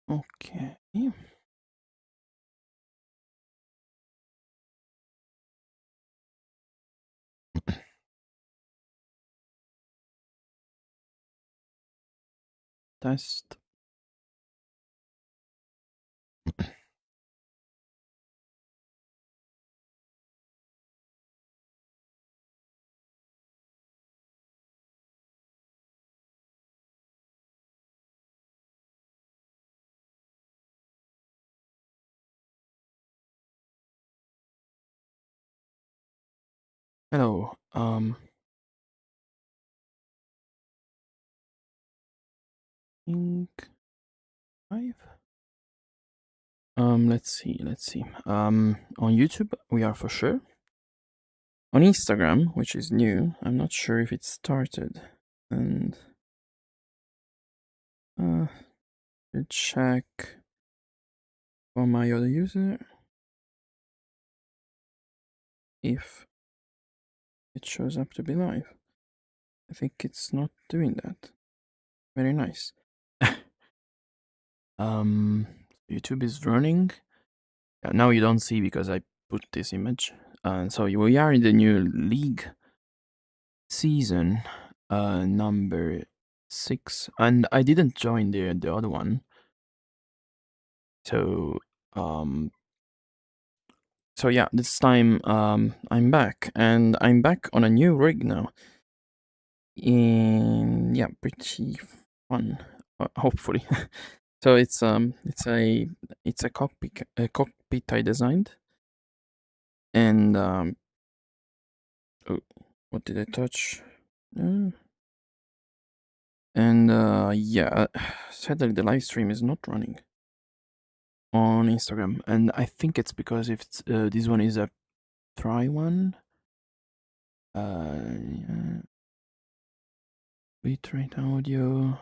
Okay. Test. Hello. Think 5. Let's see. On YouTube we are for sure. On Instagram, which is new, I'm not sure if it started. And to check for my other user if it shows up to be live. I think it's not doing that. Very nice. YouTube is running. Now you don't see because I put this image. So we are in the new league season, number 6, and I didn't join the other one. So so yeah, this time I'm back, and I'm back on a new rig now. Yeah, pretty fun, hopefully. So it's a cockpit I designed, and oh, what did I touch? And yeah, sadly the live stream is not running on Instagram, and I think it's because if this one is a try one. Yeah. Bitrate audio.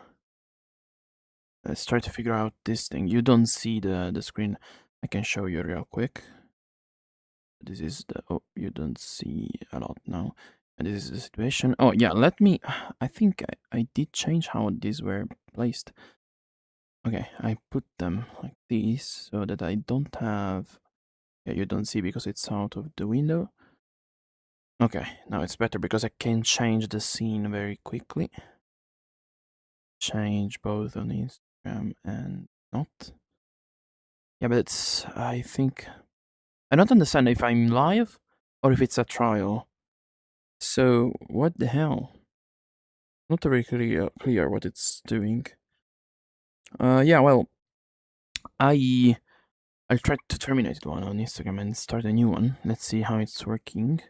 Let's try to figure out this thing. You don't see the screen. I can show you real quick. This is the, oh, you don't see a lot now. And this is the situation. Oh yeah, let me, I think I did change how these were placed. Okay, I put them like this so that I don't have, yeah, you don't see because it's out of the window. Okay, now it's better because I can change the scene very quickly. Change both on Instagram and not. Yeah, but it's, I think, I don't understand if I'm live or if it's a trial. So, what the hell? Not very clear what it's doing. Yeah, well, I'll try to terminate one on Instagram and start a new one. Let's see how it's working.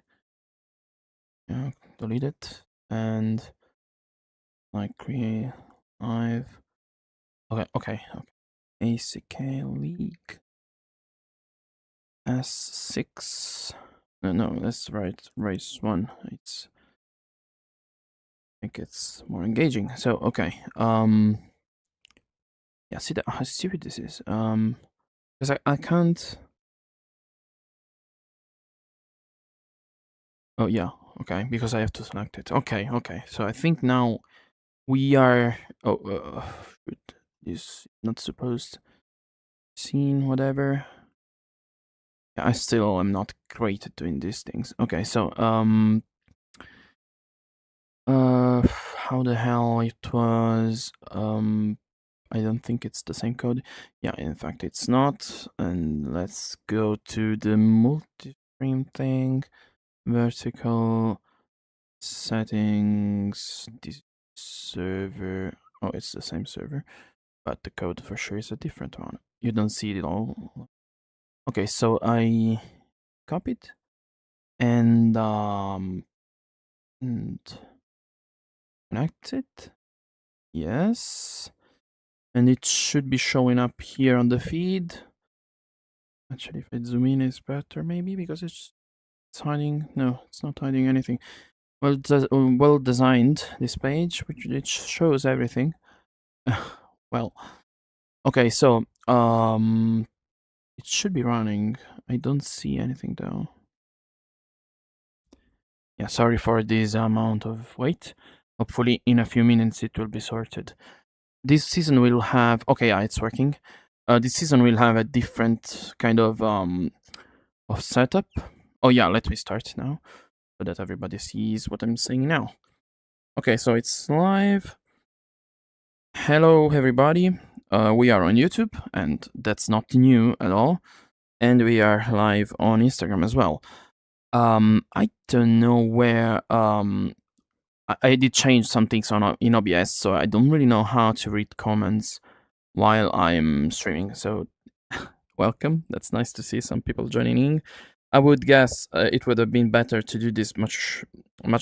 Yeah, delete it and like create live. Okay. ACK League S6. No, that's right. Race1. It's, I think it's more engaging. So okay. Yeah. See that how stupid this is. Because I can't. Oh yeah. Okay. Because I have to select it. Okay. So I think now we are. Oh, this not supposed. Scene whatever. Yeah, I still am not great at doing these things. Okay. So how the hell it was? I don't think it's the same code. Yeah, in fact it's not. And let's go to the multi-frame thing. Vertical settings. This server. Oh, it's the same server, but the code for sure is a different one. You don't see it all. Okay, so I copied and connect it. Yes. And it should be showing up here on the feed. Actually, if I zoom in, it's better maybe because it's hiding. No, it's not hiding anything. Well designed, this page, which it shows everything. Well, okay, so it should be running. I don't see anything though. Yeah, sorry for this amount of wait. Hopefully in a few minutes it will be sorted. This season will have, okay, yeah, it's working. This season will have a different kind of setup. Oh yeah, let me start now so that everybody sees what I'm saying now. Okay, so it's live. Hello, everybody. We are on YouTube, and that's not new at all. And we are live on Instagram as well. I don't know where. I did change some things on in OBS, so I don't really know how to read comments while I'm streaming. So, welcome. That's nice to see some people joining in. I would guess it would have been better to do this much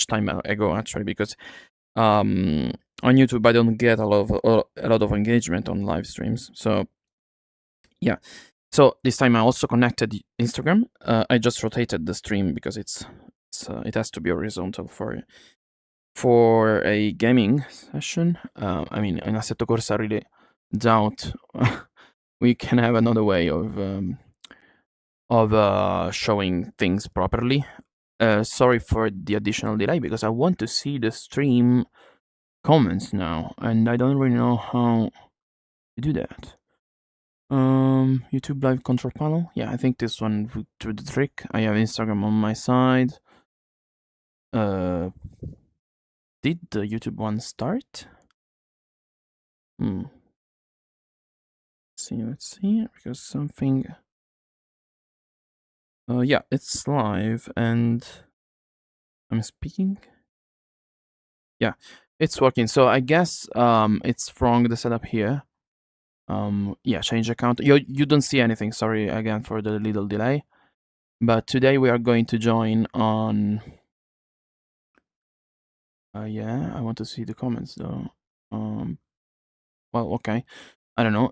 time ago, actually, because on YouTube I don't get a lot of engagement on live streams. So yeah. So this time I also connected Instagram. I just rotated the stream because it has to be horizontal for a gaming session. I mean, in Assetto Corsa, I really doubt we can have another way of showing things properly. Sorry for the additional delay because I want to see the stream comments now, and I don't really know how to do that. YouTube live control panel. Yeah, I think this one would do the trick. I have Instagram on my side. Did the YouTube one start? Let's see, because something. Yeah, it's live and I'm speaking. Yeah, it's working. So I guess it's wrong the setup here. Yeah, change account. You don't see anything. Sorry again for the little delay. But today we are going to join on. Yeah, I want to see the comments though. Well, okay. I don't know.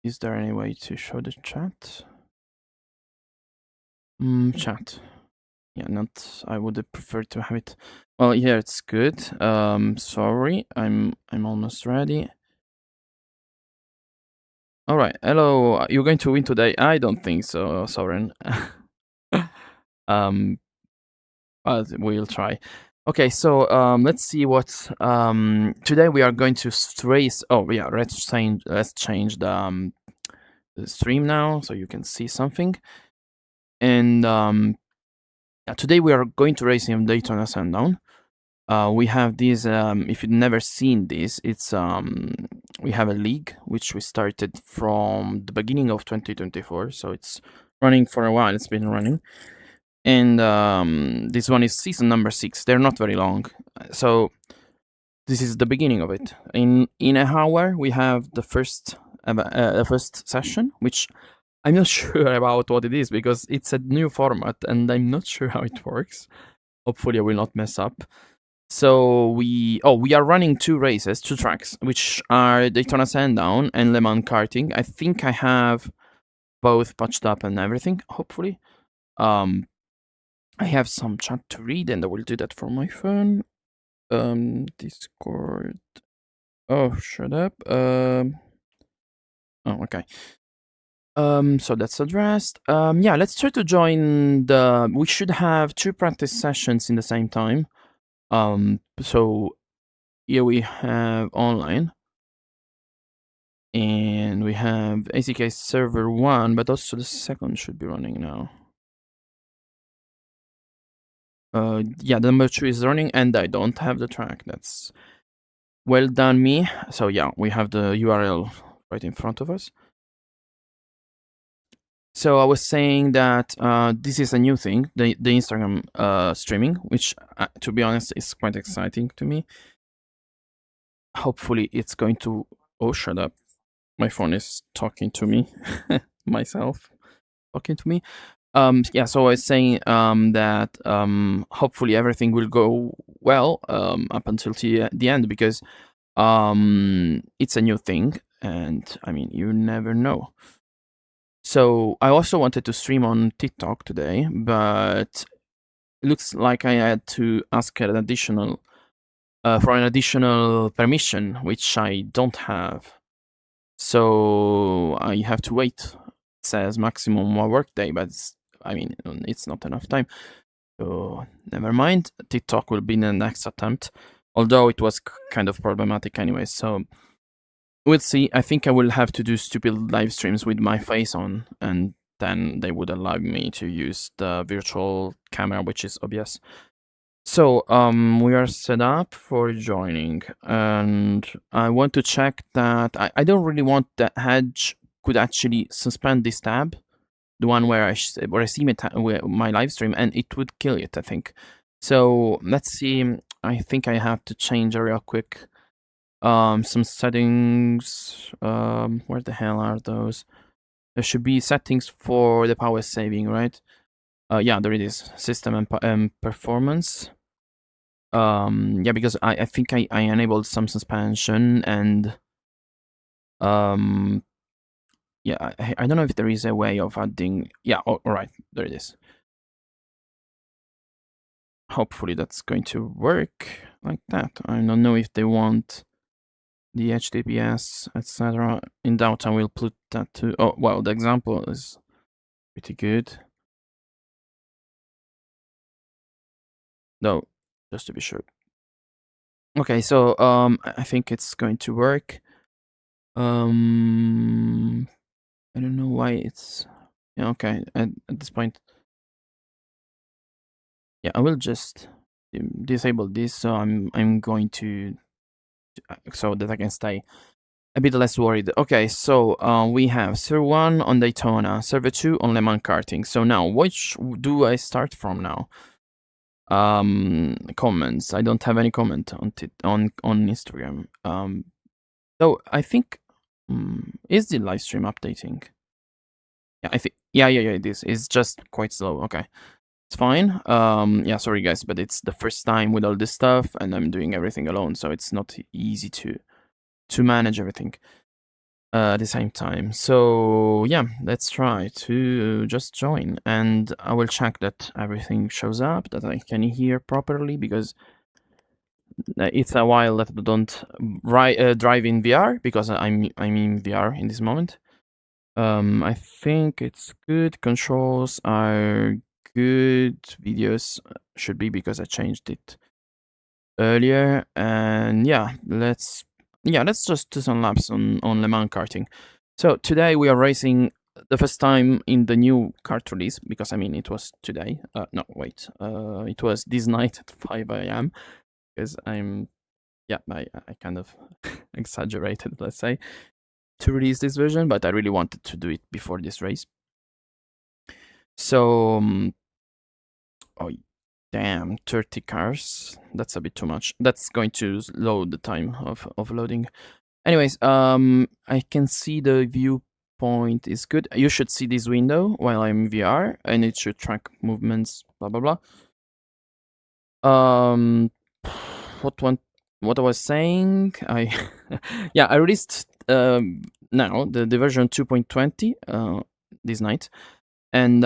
Is there any way to show the chat? Chat. Yeah, not. I would have preferred to have it. Well, yeah, it's good. Sorry, I'm almost ready. All right. Hello. You're going to win today? I don't think so, Soren. But we'll try. Okay, so let's see what today we are going to race. Oh yeah, let's change the stream now so you can see something. And today we are going to race in Daytona Sundown. We have this. If you've never seen this, it's we have a league which we started from the beginning of 2024, so it's running for a while. It's been running, and this one is season number 6. They're not very long, so this is the beginning of it. In an hour, we have the first session, which I'm not sure about what it is because it's a new format, and I'm not sure how it works. Hopefully, I will not mess up. So we are running 2 races, 2 tracks, which are Daytona Sandown and Le Mans karting. I think I have both patched up and everything. Hopefully, I have some chat to read, and I will do that from my phone. Discord. Oh, shut up. Oh, okay. So that's addressed. Yeah, let's try to join the. We should have 2 practice sessions in the same time. So here we have online, and we have ACK server 1, but also the second should be running now. Yeah, the number 2 is running, and I don't have the track. That's well done, me. So yeah, we have the URL right in front of us. So I was saying that this is a new thing, the Instagram streaming, which, to be honest, is quite exciting to me. Hopefully, it's going to. Oh, shut up! My phone is talking to me, myself talking to me. Yeah. So I was saying that hopefully everything will go well up until the end because it's a new thing, and I mean, you never know. So I also wanted to stream on TikTok today, but it looks like I had to ask an additional for an additional permission, which I don't have. So I have to wait. It says maximum 1 workday, but I mean, it's not enough time. So never mind. TikTok will be the next attempt, although it was kind of problematic anyway. So we'll see. I think I will have to do stupid live streams with my face on, and then they would allow me to use the virtual camera, which is OBS. So, we are set up for joining, and I want to check that I don't really want the Hedge could actually suspend this tab, the one where I see my live stream, and it would kill it, I think. So let's see. I think I have to change real quick. Some settings. Where the hell are those? There should be settings for the power saving, right? Yeah, there it is. System and performance. Yeah, because I think I enabled some suspension, and yeah, I don't know if there is a way of adding. Yeah, all right, there it is. Hopefully that's going to work like that. I don't know if they want the HTTPS, etc. In doubt, I will put that to. Oh, well, the example is pretty good. No, just to be sure. Okay, so I think it's going to work. I don't know why it's. Yeah, okay. At this point, yeah, I will just disable this. So I'm going to so that I can stay a bit less worried. Okay, so we have server 1 on Daytona, server 2 on Le Mans karting. So now, which do I start from now? Comments. I don't have any comment on Instagram. So I think is the live stream updating? Yeah, I think yeah, it is. It's just quite slow. Okay. It's fine. Yeah, sorry guys, but it's the first time with all this stuff, and I'm doing everything alone, so it's not easy to manage everything at the same time. So yeah, let's try to just join, and I will check that everything shows up, that I can hear properly, because it's a while that I don't drive in VR, because I'm in VR in this moment. I think it's good. Controls are good. Videos should be, because I changed it earlier. And yeah, let's just do some laps on Le Mans karting. So today we are racing the first time in the new kart release, because I mean it was today. No, wait. It was this night at 5 a.m. because I kind of exaggerated, let's say, to release this version, but I really wanted to do it before this race. So, oh damn, 30 cars. That's a bit too much. That's going to load the time of loading. Anyways, I can see the viewpoint is good. You should see this window while I'm in VR, and it should track movements, blah blah blah. What I was saying, I released now the version 2.20 this night, and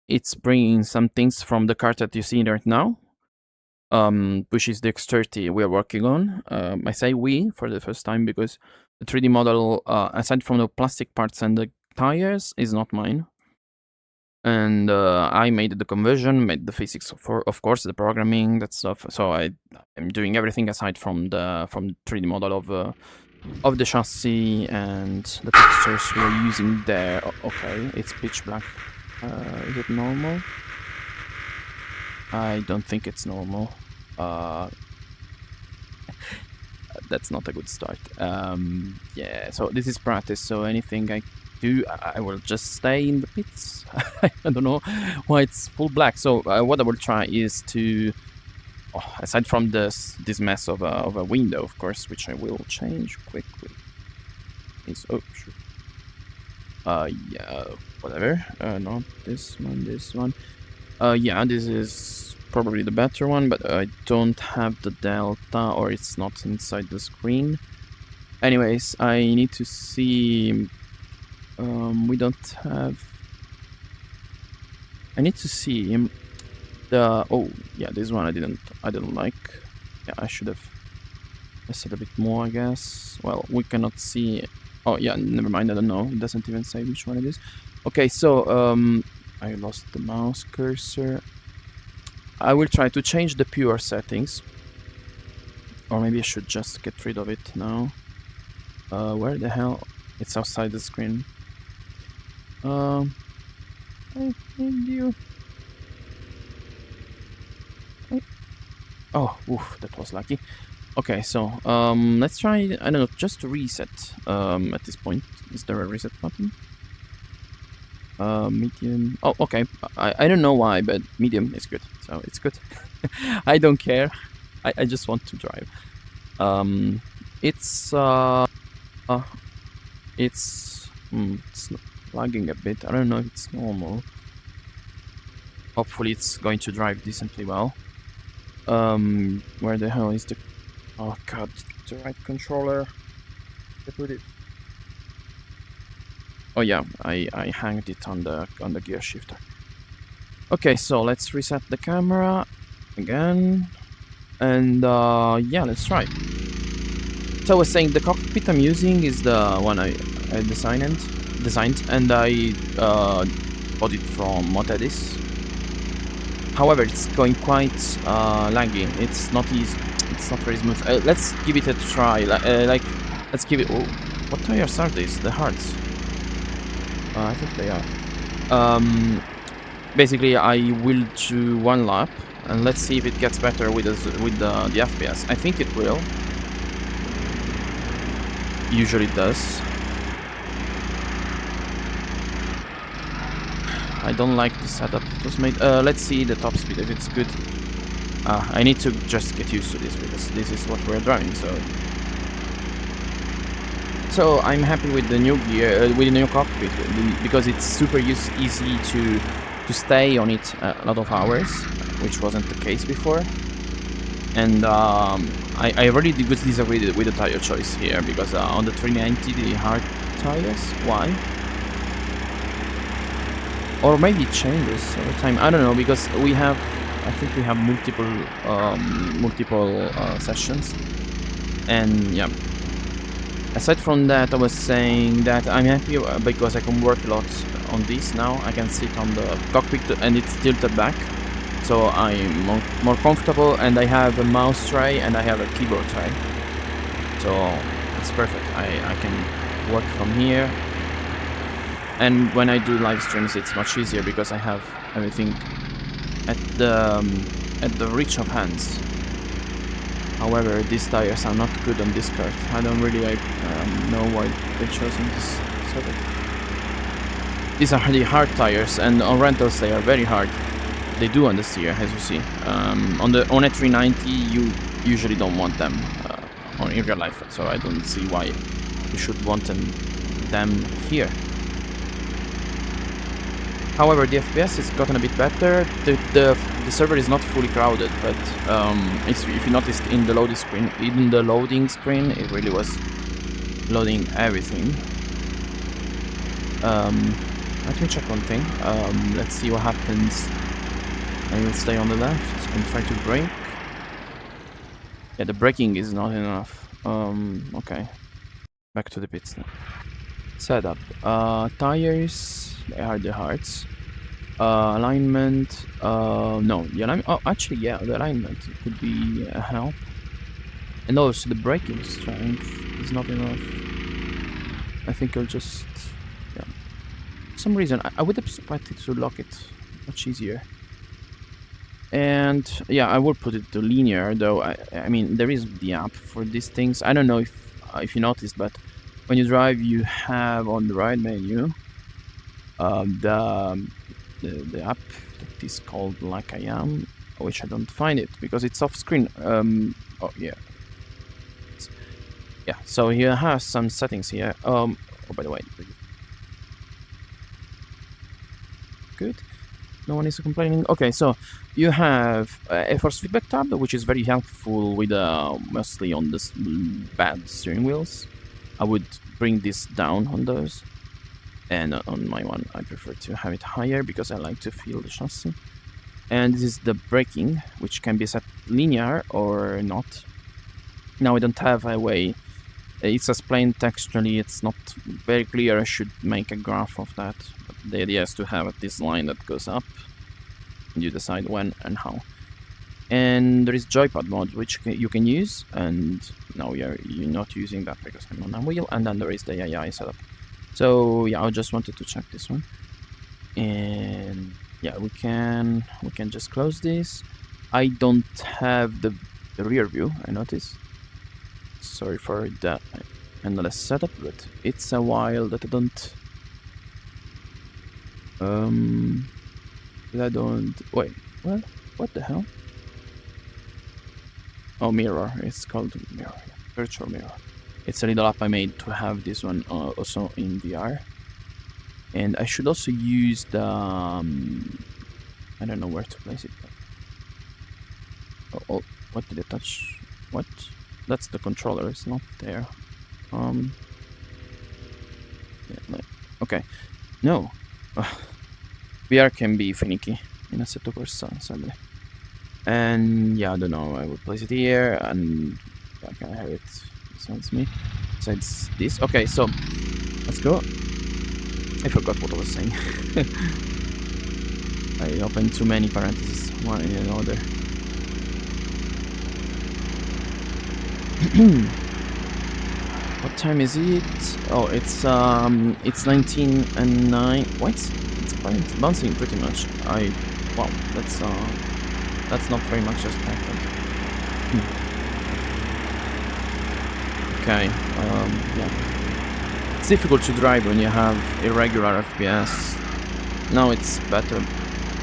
it's bringing some things from the cart that you see right now, which is the X30 we are working on. I say we for the first time, because the 3D model, aside from the plastic parts and the tires, is not mine. And I made the conversion, made the physics, of course, the programming, that stuff. So I'm doing everything aside from the 3D model of the chassis and the textures we're using there. Okay, it's pitch black. Is it normal? I don't think it's normal. That's not a good start. Yeah, so this is practice, so anything I do, I will just stay in the pits. I don't know why it's full black. So what I will try is to, aside from this mess of a window, of course, which I will change quickly. Is sure. Yeah, whatever. Not this one. Yeah, this is probably the better one, but I don't have the delta, or it's not inside the screen. Anyways, I need to see. We don't have. I need to see the. Oh yeah, this one I didn't like. Yeah, I should have said a bit more, I guess. Well, we cannot see. Oh yeah, never mind. I don't know. It doesn't even say which one it is. Okay, so I lost the mouse cursor. I will try to change the pure settings. Or maybe I should just get rid of it now. Where the hell? It's outside the screen. I need you. Oh, oof, that was lucky. Okay, so let's try, I don't know, just to reset at this point. Is there a reset button? Medium. Oh, okay. I don't know why, but medium is good. So it's good. I don't care. I just want to drive. It's it's lagging a bit. I don't know if it's normal. Hopefully it's going to drive decently well. Where the hell is the... Oh god, the right controller. I put it... Oh yeah, I hanged it on the gear shifter. Okay, so let's reset the camera again. And yeah, let's try. So I was saying the cockpit I'm using is the one I designed, and I bought it from Motedis. However, it's going quite laggy. It's not easy. It's not very smooth. Let's give it a try. Let's give it. Oh, what tires are these? The hards. I think they are. Basically, I will do one lap, and let's see if it gets better with the FPS. I think it will. Usually it does. I don't like the setup it was made. Let's see the top speed if it's good. I need to just get used to this because this is what we're driving. So I'm happy with the new gear, with the new cockpit, because it's super easy to stay on it a lot of hours, which wasn't the case before. And I really disagree with the tire choice here, because on the 390 the hard tires, why? Or maybe it changes over time, I don't know, because I think we have multiple sessions. And yeah, aside from that, I was saying that I'm happy because I can work a lot on this now. I can sit on the cockpit and it's tilted back, so I'm more comfortable, and I have a mouse tray and I have a keyboard tray, so it's perfect. I can work from here, and when I do live streams it's much easier because I have everything at the reach of hands. However, these tires are not good on this kart. I don't really know why they chosen this setup. These are the hard tires, and on rentals they are very hard. They do on the steer, as you see. On a 390 you usually don't want them in real life, so I don't see why you should want them here. However, the FPS has gotten a bit better. The server is not fully crowded, but if you noticed in the loading screen, it really was loading everything. Let me check one thing. Let's see what happens. I will stay on the left and try to brake. Yeah, the braking is not enough. Okay. Back to the pits now. Setup. Tires, they are the hards. Alignment. No, the alignment. Oh, actually, yeah, the alignment could be a help. And also the braking strength is not enough. I think I'll just, yeah. For some reason, I would have expected to lock it much easier. And yeah, I will put it to linear, though. I mean, there is the app for these things. I don't know if you noticed, but when you drive, you have on the right menu the app that is called Like I Am, which I don't find it because it's off screen. Oh yeah, yeah. So you have some settings here. Oh, by the way, good. No one is complaining. Okay, so you have a force feedback tab, which is very helpful with mostly on the bad steering wheels. I would bring this down on those, and on my one I prefer to have it higher because I like to feel the chassis. And this is the braking, which can be set linear or not. Now I don't have a way. It's explained textually, it's not very clear. I should make a graph of that. But the idea is to have this line that goes up, and you decide when and how. And there is joypad mode, which you can use, and now you're not using that because I'm on a wheel. And then there is the AI setup. So yeah, I just wanted to check this one. And yeah, we can just close this. I don't have the rear view, I notice. Sorry for that endless setup, but it's a while that I don't wait, what the hell? Oh, mirror, it's called mirror, yeah. Virtual mirror. It's a little app I made to have this one also in VR. And I should also use the I don't know where to place it. Oh, what did I touch? What? That's the controller, it's not there. Yeah, okay. No. VR can be finicky in Assetto Corsa, sadly. And yeah, I don't know, I will place it here, and I can have it besides me. Besides this. Okay, so let's go. I forgot what I was saying. I opened too many parentheses, one in another. What time is it? Oh, it's 19 and 9. What? It's bouncing pretty much. Wow, that's not very much as expected. Okay, yeah. It's difficult to drive when you have irregular FPS. Now it's better,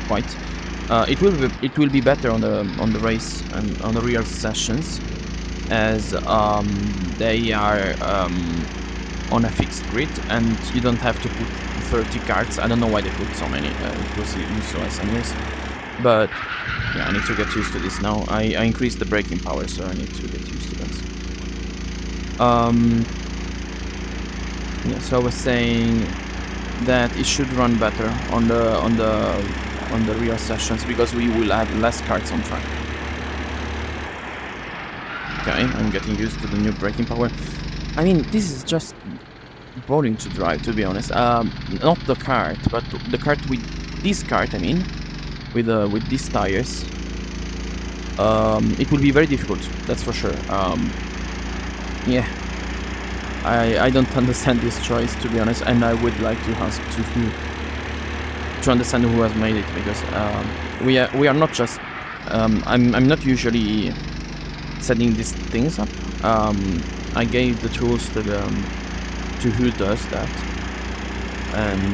quite. It will be better on the race and on the real sessions, as they are on a fixed grid and you don't have to put 30 karts. I don't know why they put so many. It was useless anyways. But yeah, I need to get used to this now. I increased the braking power, so I need to get used to this. Yeah, so I was saying that it should run better on the real sessions because we will have less karts on track. Okay, I'm getting used to the new braking power. I mean, this is just boring to drive, to be honest. Not the kart, but the kart with this kart, I mean, with these tires. It will be very difficult, that's for sure. Yeah, I don't understand this choice, to be honest, and I would like to ask to understand who has made it, because we are not just I'm not usually setting these things up. I gave the tools to who does that,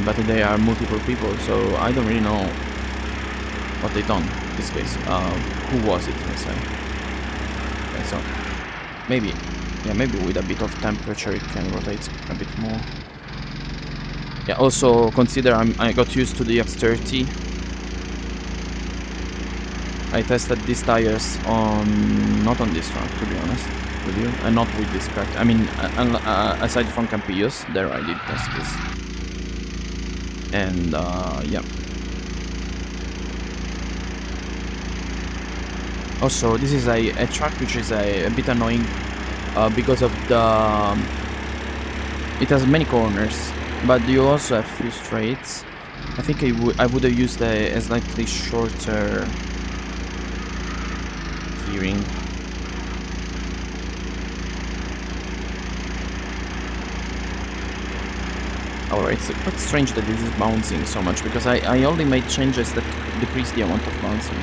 but they are multiple people, so I don't really know what they done in this case. Who was it, let's say? Okay, so maybe with a bit of temperature it can rotate a bit more. Yeah, also consider I got used to the X30. I tested these tires not on this track, to be honest with you, and not with this kart. I mean, aside from Campillos, there I did test this. And yeah. Also, this is a track which is a bit annoying because of it has many corners, but you also have few straights. I think I would have used a slightly shorter gearing. Alright, it's quite strange that this is bouncing so much, because I only made changes that decrease the amount of bouncing.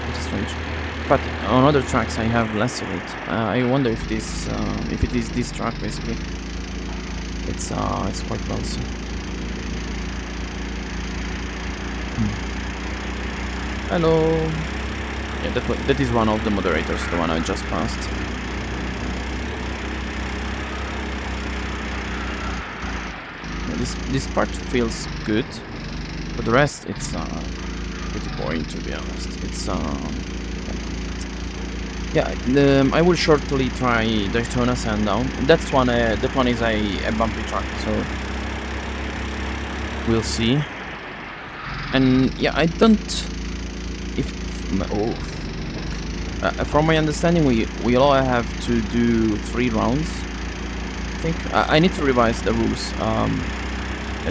It's strange. But on other tracks I have less of it. I wonder if it is this track basically. It's quite bouncy. Hello. Yeah, that is one of the moderators, the one I just passed. Yeah, this part feels good, but the rest it's pretty boring, to be honest. It's yeah, I will shortly try Daytona Sandown. That one is a bumpy track, so we'll see. And yeah, I don't. From my understanding, we all have to do 3 rounds. I think I need to revise the rules.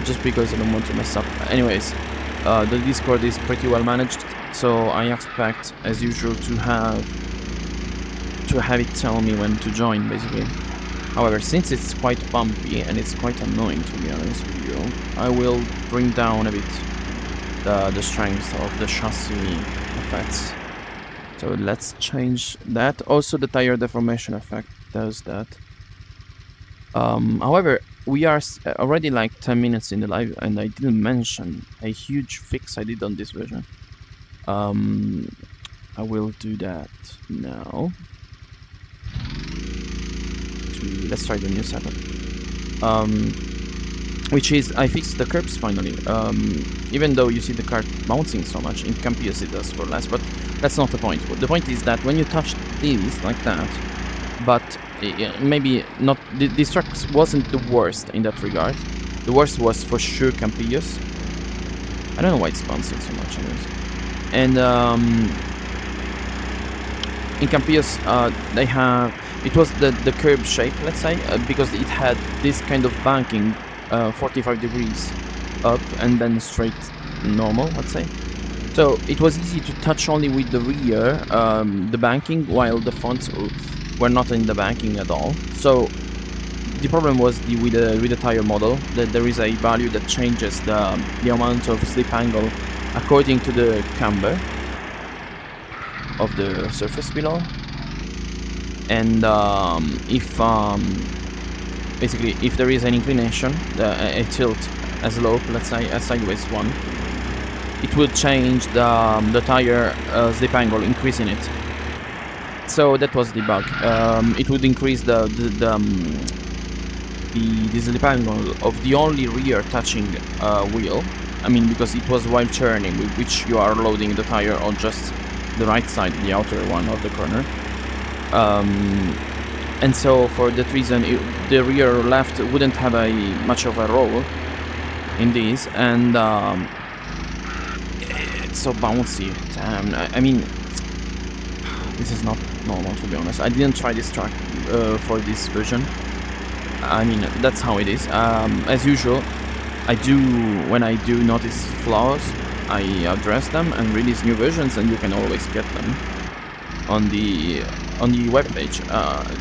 Just because I don't want to mess up. Anyways, The Discord is pretty well managed, so I expect, as usual, to have it tell me when to join, basically. However, since it's quite bumpy and it's quite annoying, to be honest with you, I will bring down a bit the strength of the chassis effects. So let's change that. Also, the tire deformation effect does that. However, we are already like 10 minutes in the live, and I didn't mention a huge fix I did on this version. I will do that now. Let's try the new setup. Which is, I fixed the curbs finally. Even though you see the kart bouncing so much, in Campius it does for less, but that's not the point. The point is that when you touch these like that, but maybe not, this track wasn't the worst in that regard. The worst was for sure Campius. I don't know why it's bouncing so much anyways. And in Campius they have, it was the curb shape, let's say, because it had this kind of banking, 45 degrees up and then straight normal, let's say. So it was easy to touch only with the rear, the banking, while the fronts were not in the banking at all. So the problem was with the tire model, that there is a value that changes the amount of slip angle according to the camber of the surface below. And basically, if there is an inclination, a tilt, a slope, let's say a sideways one, it will change the tire slip angle, increasing it. So that was the bug. It would increase the slip angle of the only rear touching wheel. I mean, because it was while turning, with which you are loading the tire on just the right side, the outer one of the corner. And so for that reason, the rear left wouldn't have much of a role in this, and it's so bouncy. Damn, I mean, this is not normal, to be honest. I didn't try this track for this version. I mean, that's how it is. As usual, when I do notice flaws, I address them and release new versions, and you can always get them on the webpage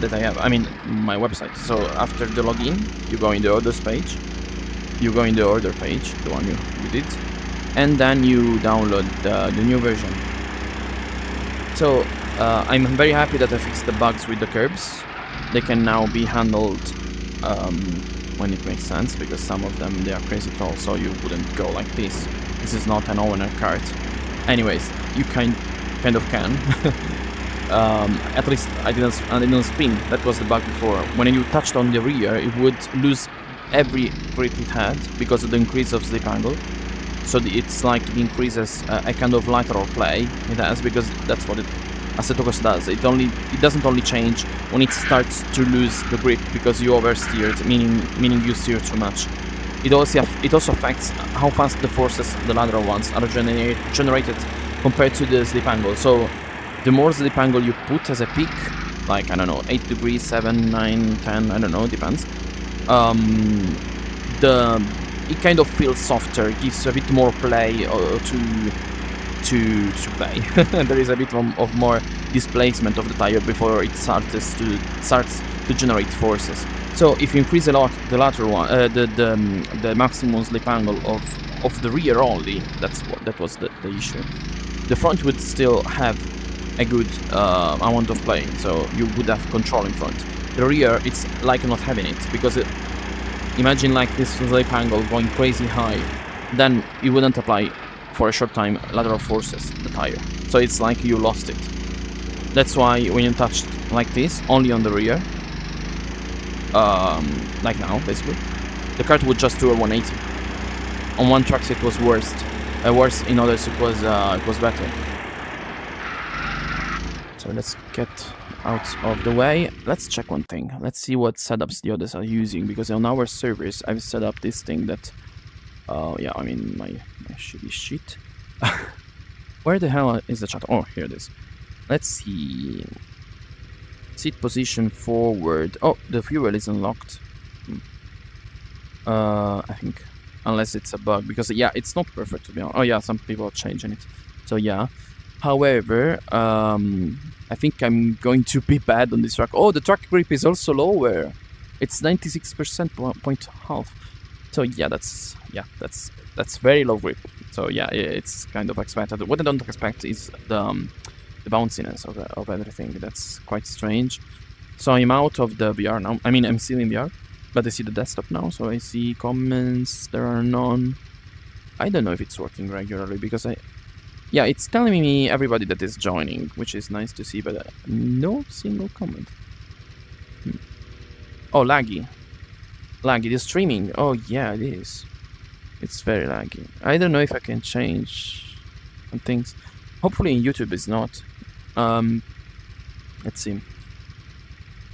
that I have. I mean, my website. So after the login, you go in the orders page. You go in the order page, the one you did, and then you download the new version. So I'm very happy that I fixed the bugs with the curbs. They can now be handled when it makes sense, because some of them, they are crazy tall, so you wouldn't go like this. This is not an owner kart. Anyways, you kind of can. At least I didn't spin. That was the bug before. When you touched on the rear, it would lose every grip it had because of the increase of slip angle. So it's like it increases a kind of lateral play it has, because that's what Assetto Corsa does. It doesn't only change when it starts to lose the grip because you oversteered, meaning you steer too much. It also affects how fast the forces, the lateral ones, are generated compared to the slip angle. So the more slip angle you put as a peak, like, I don't know, 8 degrees, 7, 9, 10, I don't know, depends, it kind of feels softer, gives a bit more play to play. There is a bit of more displacement of the tire before it starts to generate forces. So if you increase a lot the lateral one, the maximum slip angle of the rear only, that was the issue. The front would still have a good amount of play, so you would have control in front. The rear, it's like not having it, because imagine like this slip angle going crazy high, then you wouldn't apply for a short time lateral forces the tire, so it's like you lost it. That's why when you touched like this, only on the rear, like now basically, the kart would just do a 180. On one track it was worse, in others it was better. So let's get out of the way. Let's check one thing. Let's see what setups the others are using, because on our servers I've set up this thing that yeah, I mean my shitty shit. Where the hell is the chat? Oh, here it is. Let's see. Seat position forward. Oh, the fuel is unlocked. I think unless it's a bug, because yeah, it's not perfect to be honest. Oh yeah, some people are changing it, so yeah. However, I think I'm going to be bad on this track. Oh, the track grip is also lower. It's 96% point half. So yeah, that's very low grip. So yeah, it's kind of expected. What I don't expect is the bounciness of everything. That's quite strange. So I'm out of the VR now. I mean, I'm still in VR, but I see the desktop now. So I see comments. There are none. I don't know if it's working regularly because yeah, it's telling me everybody that is joining, which is nice to see, but no single comment. Oh, laggy. Laggy. The streaming. Oh yeah, it is. It's very laggy. I don't know if I can change some things. Hopefully in YouTube it's not. Let's see.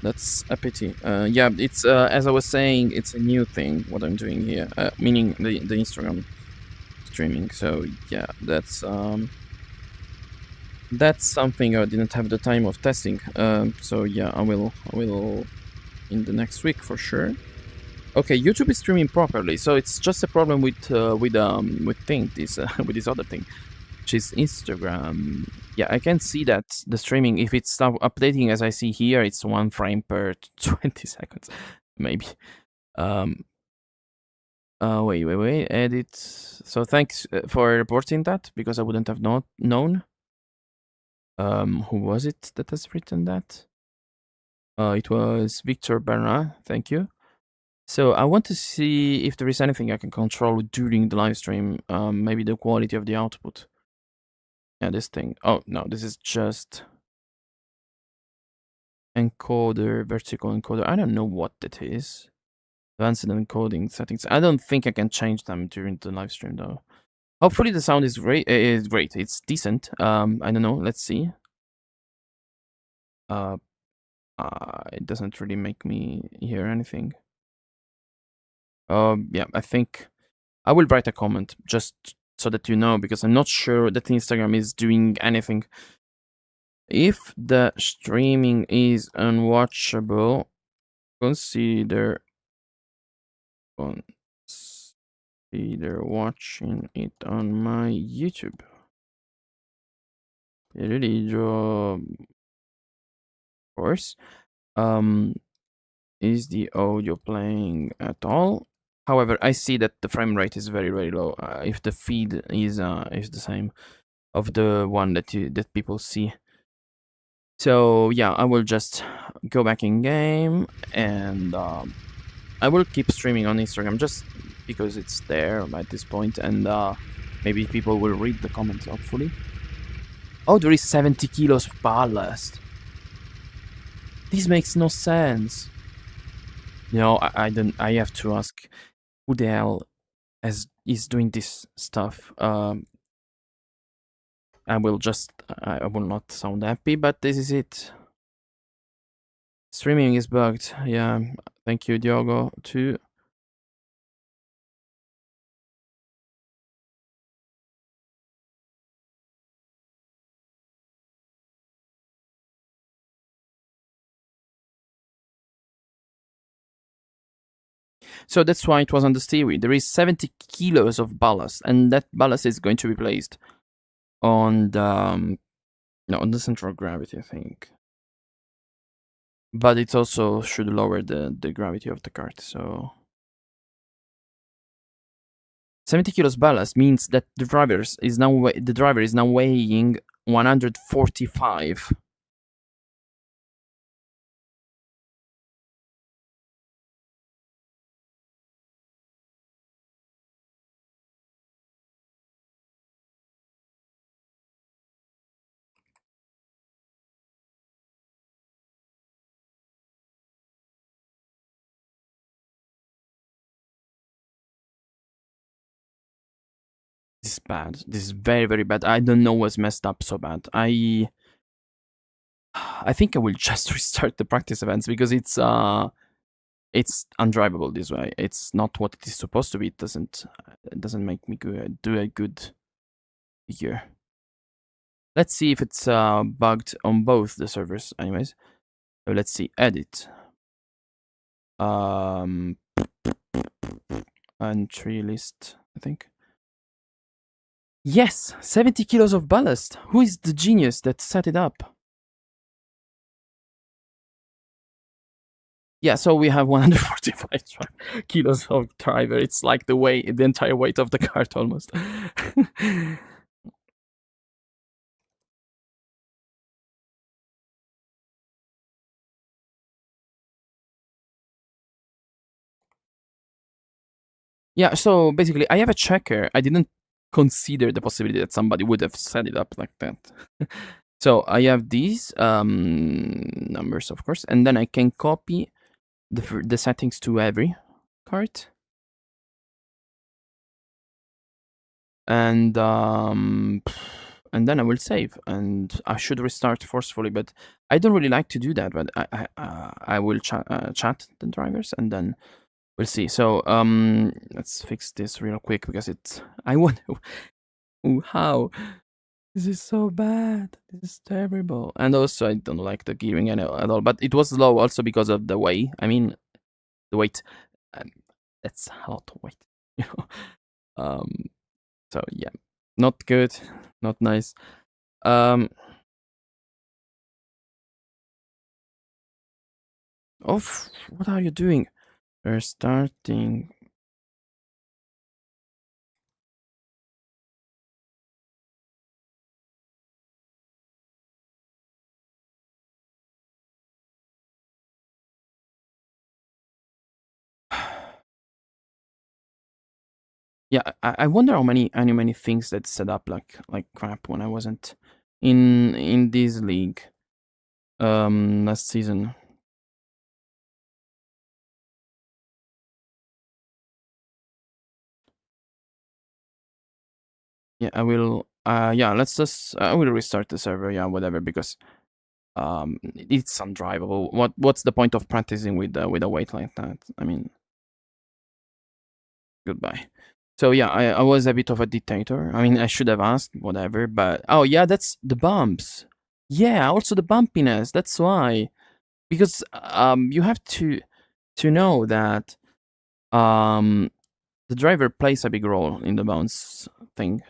That's a pity. Yeah, it's as I was saying, it's a new thing what I'm doing here, meaning the Instagram streaming. So yeah, that's something I didn't have the time of testing. So yeah, I will in the next week for sure. Okay, YouTube is streaming properly, so it's just a problem with thing this with this other thing, which is Instagram. Yeah, I can see that the streaming, if it's updating as I see here, it's 1 frame per 20 seconds, maybe. Wait, edit. So thanks for reporting that, because I wouldn't have known. Who was it that has written that? It was Victor Bernard. Thank you. So I want to see if there is anything I can control during the live stream. Maybe the quality of the output. Yeah, this thing. Oh no, this is just encoder, vertical encoder. I don't know what that is. Advanced encoding settings. I don't think I can change them during the live stream though. Hopefully the sound is great. It's great. It's decent. I don't know. Let's see. It doesn't really make me hear anything. Yeah, I think I will write a comment just so that you know, because I'm not sure that Instagram is doing anything. If the streaming is unwatchable, consider watching it on my YouTube. Really, of course. Is the audio playing at all? However, I see that the frame rate is very, very low. If the feed is the same of the one that people see. So yeah, I will just go back in game, and I will keep streaming on Instagram just because it's there at this point, and maybe people will read the comments, hopefully. Oh, there is 70 kilos ballast. This makes no sense. No, I don't. I have to ask who the hell is doing this stuff. I will not sound happy, but this is it. Streaming is bugged. Yeah, thank you, Diogo, too. So that's why it was on the steering. There is 70 kilos of ballast, and that ballast is going to be placed on the on the central gravity, I think. But it also should lower the gravity of the kart. So 70 kilos ballast means that the driver is now weighing 145. This is bad. This is very, very bad. I don't know what's messed up so bad. I think I will just restart the practice events, because it's undrivable this way. It's not what it is supposed to be. It doesn't make me do a good figure. Let's see if it's bugged on both the servers. Anyways, so let's see. Edit. entry list, I think. Yes, 70 kilos of ballast. Who is the genius that set it up? Yeah, so we have 145 kilos of driver. It's like the entire weight of the cart almost. Yeah, so basically, I have a checker. I didn't consider the possibility that somebody would have set it up like that. So I have these numbers, of course, and then I can copy the settings to every cart. And then I will save, and I should restart forcefully. But I don't really like to do that. But I will chat the drivers, and then we'll see. So let's fix this real quick because it's. I wonder how this is so bad. This is terrible. And also, I don't like the gearing at all. But it was low also because of the weight. I mean, the weight. Um, that's a lot of weight. You know. Um. So yeah, not good, not nice. Um. Oh, what are you doing? We're starting. Yeah, I wonder how many things that set up like crap when I wasn't in this league last season. Yeah, I will. Yeah, let's just. I will restart the server. Yeah, whatever, because it's undrivable. What's the point of practicing with a weight like that? I mean, goodbye. So yeah, I was a bit of a dictator. I mean, I should have asked, whatever. But oh yeah, that's the bumps. Yeah, also the bumpiness. That's why, because you have to know that the driver plays a big role in the bounce thing.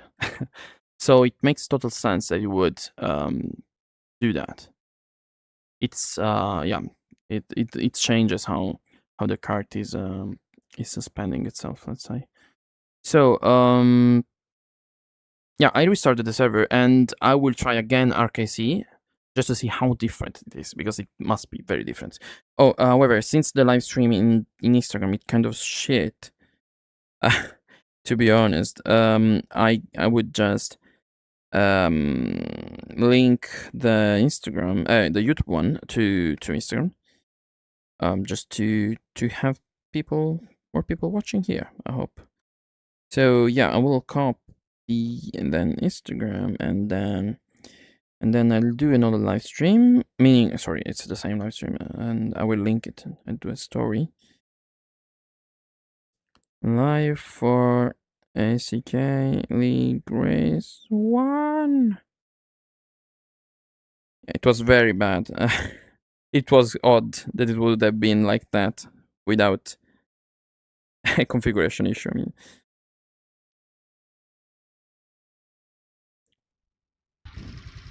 So it makes total sense that you would do that. It's yeah, it changes how the cart is suspending itself. Let's say. So yeah, I restarted the server and I will try again RKC just to see how different it is, because it must be very different. Oh, however, since the live stream in Instagram it kind of shit, to be honest, I would just link the Instagram, the YouTube one to Instagram, just to have more people watching here. I hope. So yeah, I will copy and then Instagram and then I'll do another live stream. Meaning, sorry, it's the same live stream, and I will link it and do a story live for ACK League Race1. It was very bad. It was odd that it would have been like that without a configuration issue. I mean,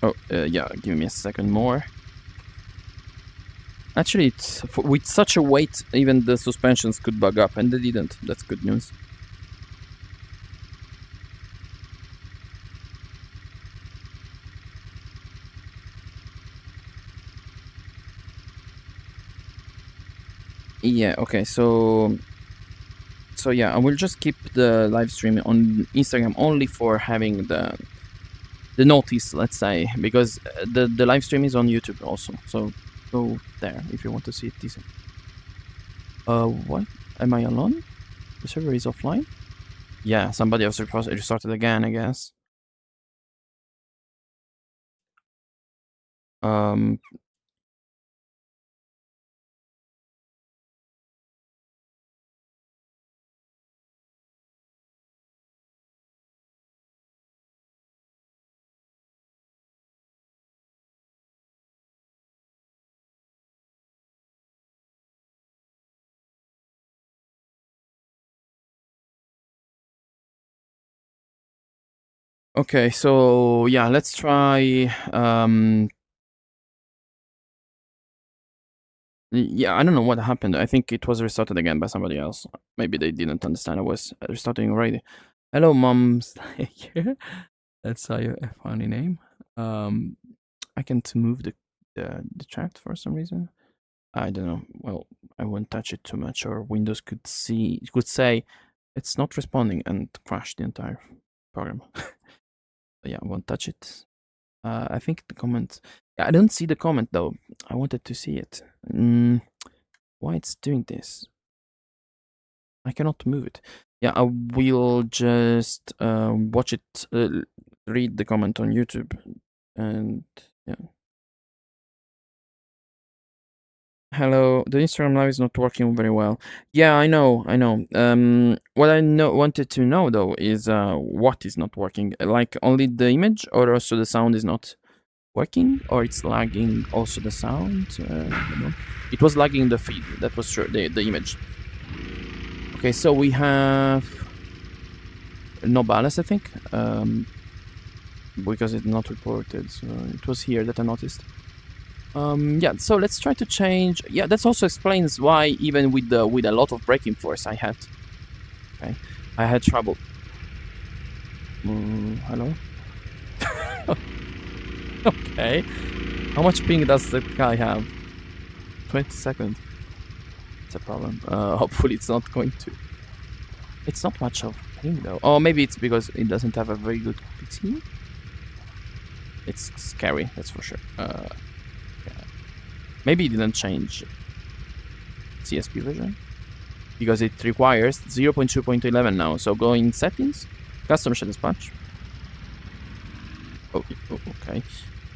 oh yeah, give me a second more. Actually, with such a weight, even the suspensions could bug up, and they didn't. That's good news. Yeah, okay, so yeah, I will just keep the live stream on Instagram only for having the notice, let's say, because the live stream is on YouTube also. So go there if you want to see it decent. What? Am I alone? The server is offline? Yeah, somebody else restarted again, I guess. Um, Okay, so yeah, let's try. Yeah, I don't know what happened. I think it was restarted again by somebody else. Maybe they didn't understand I was restarting already. Hello, mom's here. That's a funny name. I can't move the chat for some reason. I don't know. Well, I won't touch it too much, or Windows could say it's not responding and crash the entire program. But yeah, I won't touch it. I think the comment. Yeah, I don't see the comment though. I wanted to see it. Why it's doing this? I cannot move it. Yeah, I will just watch it. Read the comment on YouTube, and yeah. Hello, the Instagram live is not working very well. Yeah, I know. What I wanted to know though is what is not working. Like only the image, or also the sound is not working, or it's lagging also the sound. I don't know. It was lagging the feed. That was sure the image. Okay, so we have no ballast, I think, because it's not reported. So it was here that I noticed. Yeah, so let's try to change. Yeah, that also explains why even with a lot of braking force I had trouble. Hello. Okay. How much ping does that guy have? 20 seconds. It's a problem. Hopefully it's not going to. It's not much of ping though. Oh, maybe it's because it doesn't have a very good PC. It's scary, that's for sure. Maybe it didn't change CSP version, because it requires 0.2.11 now. So go in settings, custom shell dispatch. Oh, okay.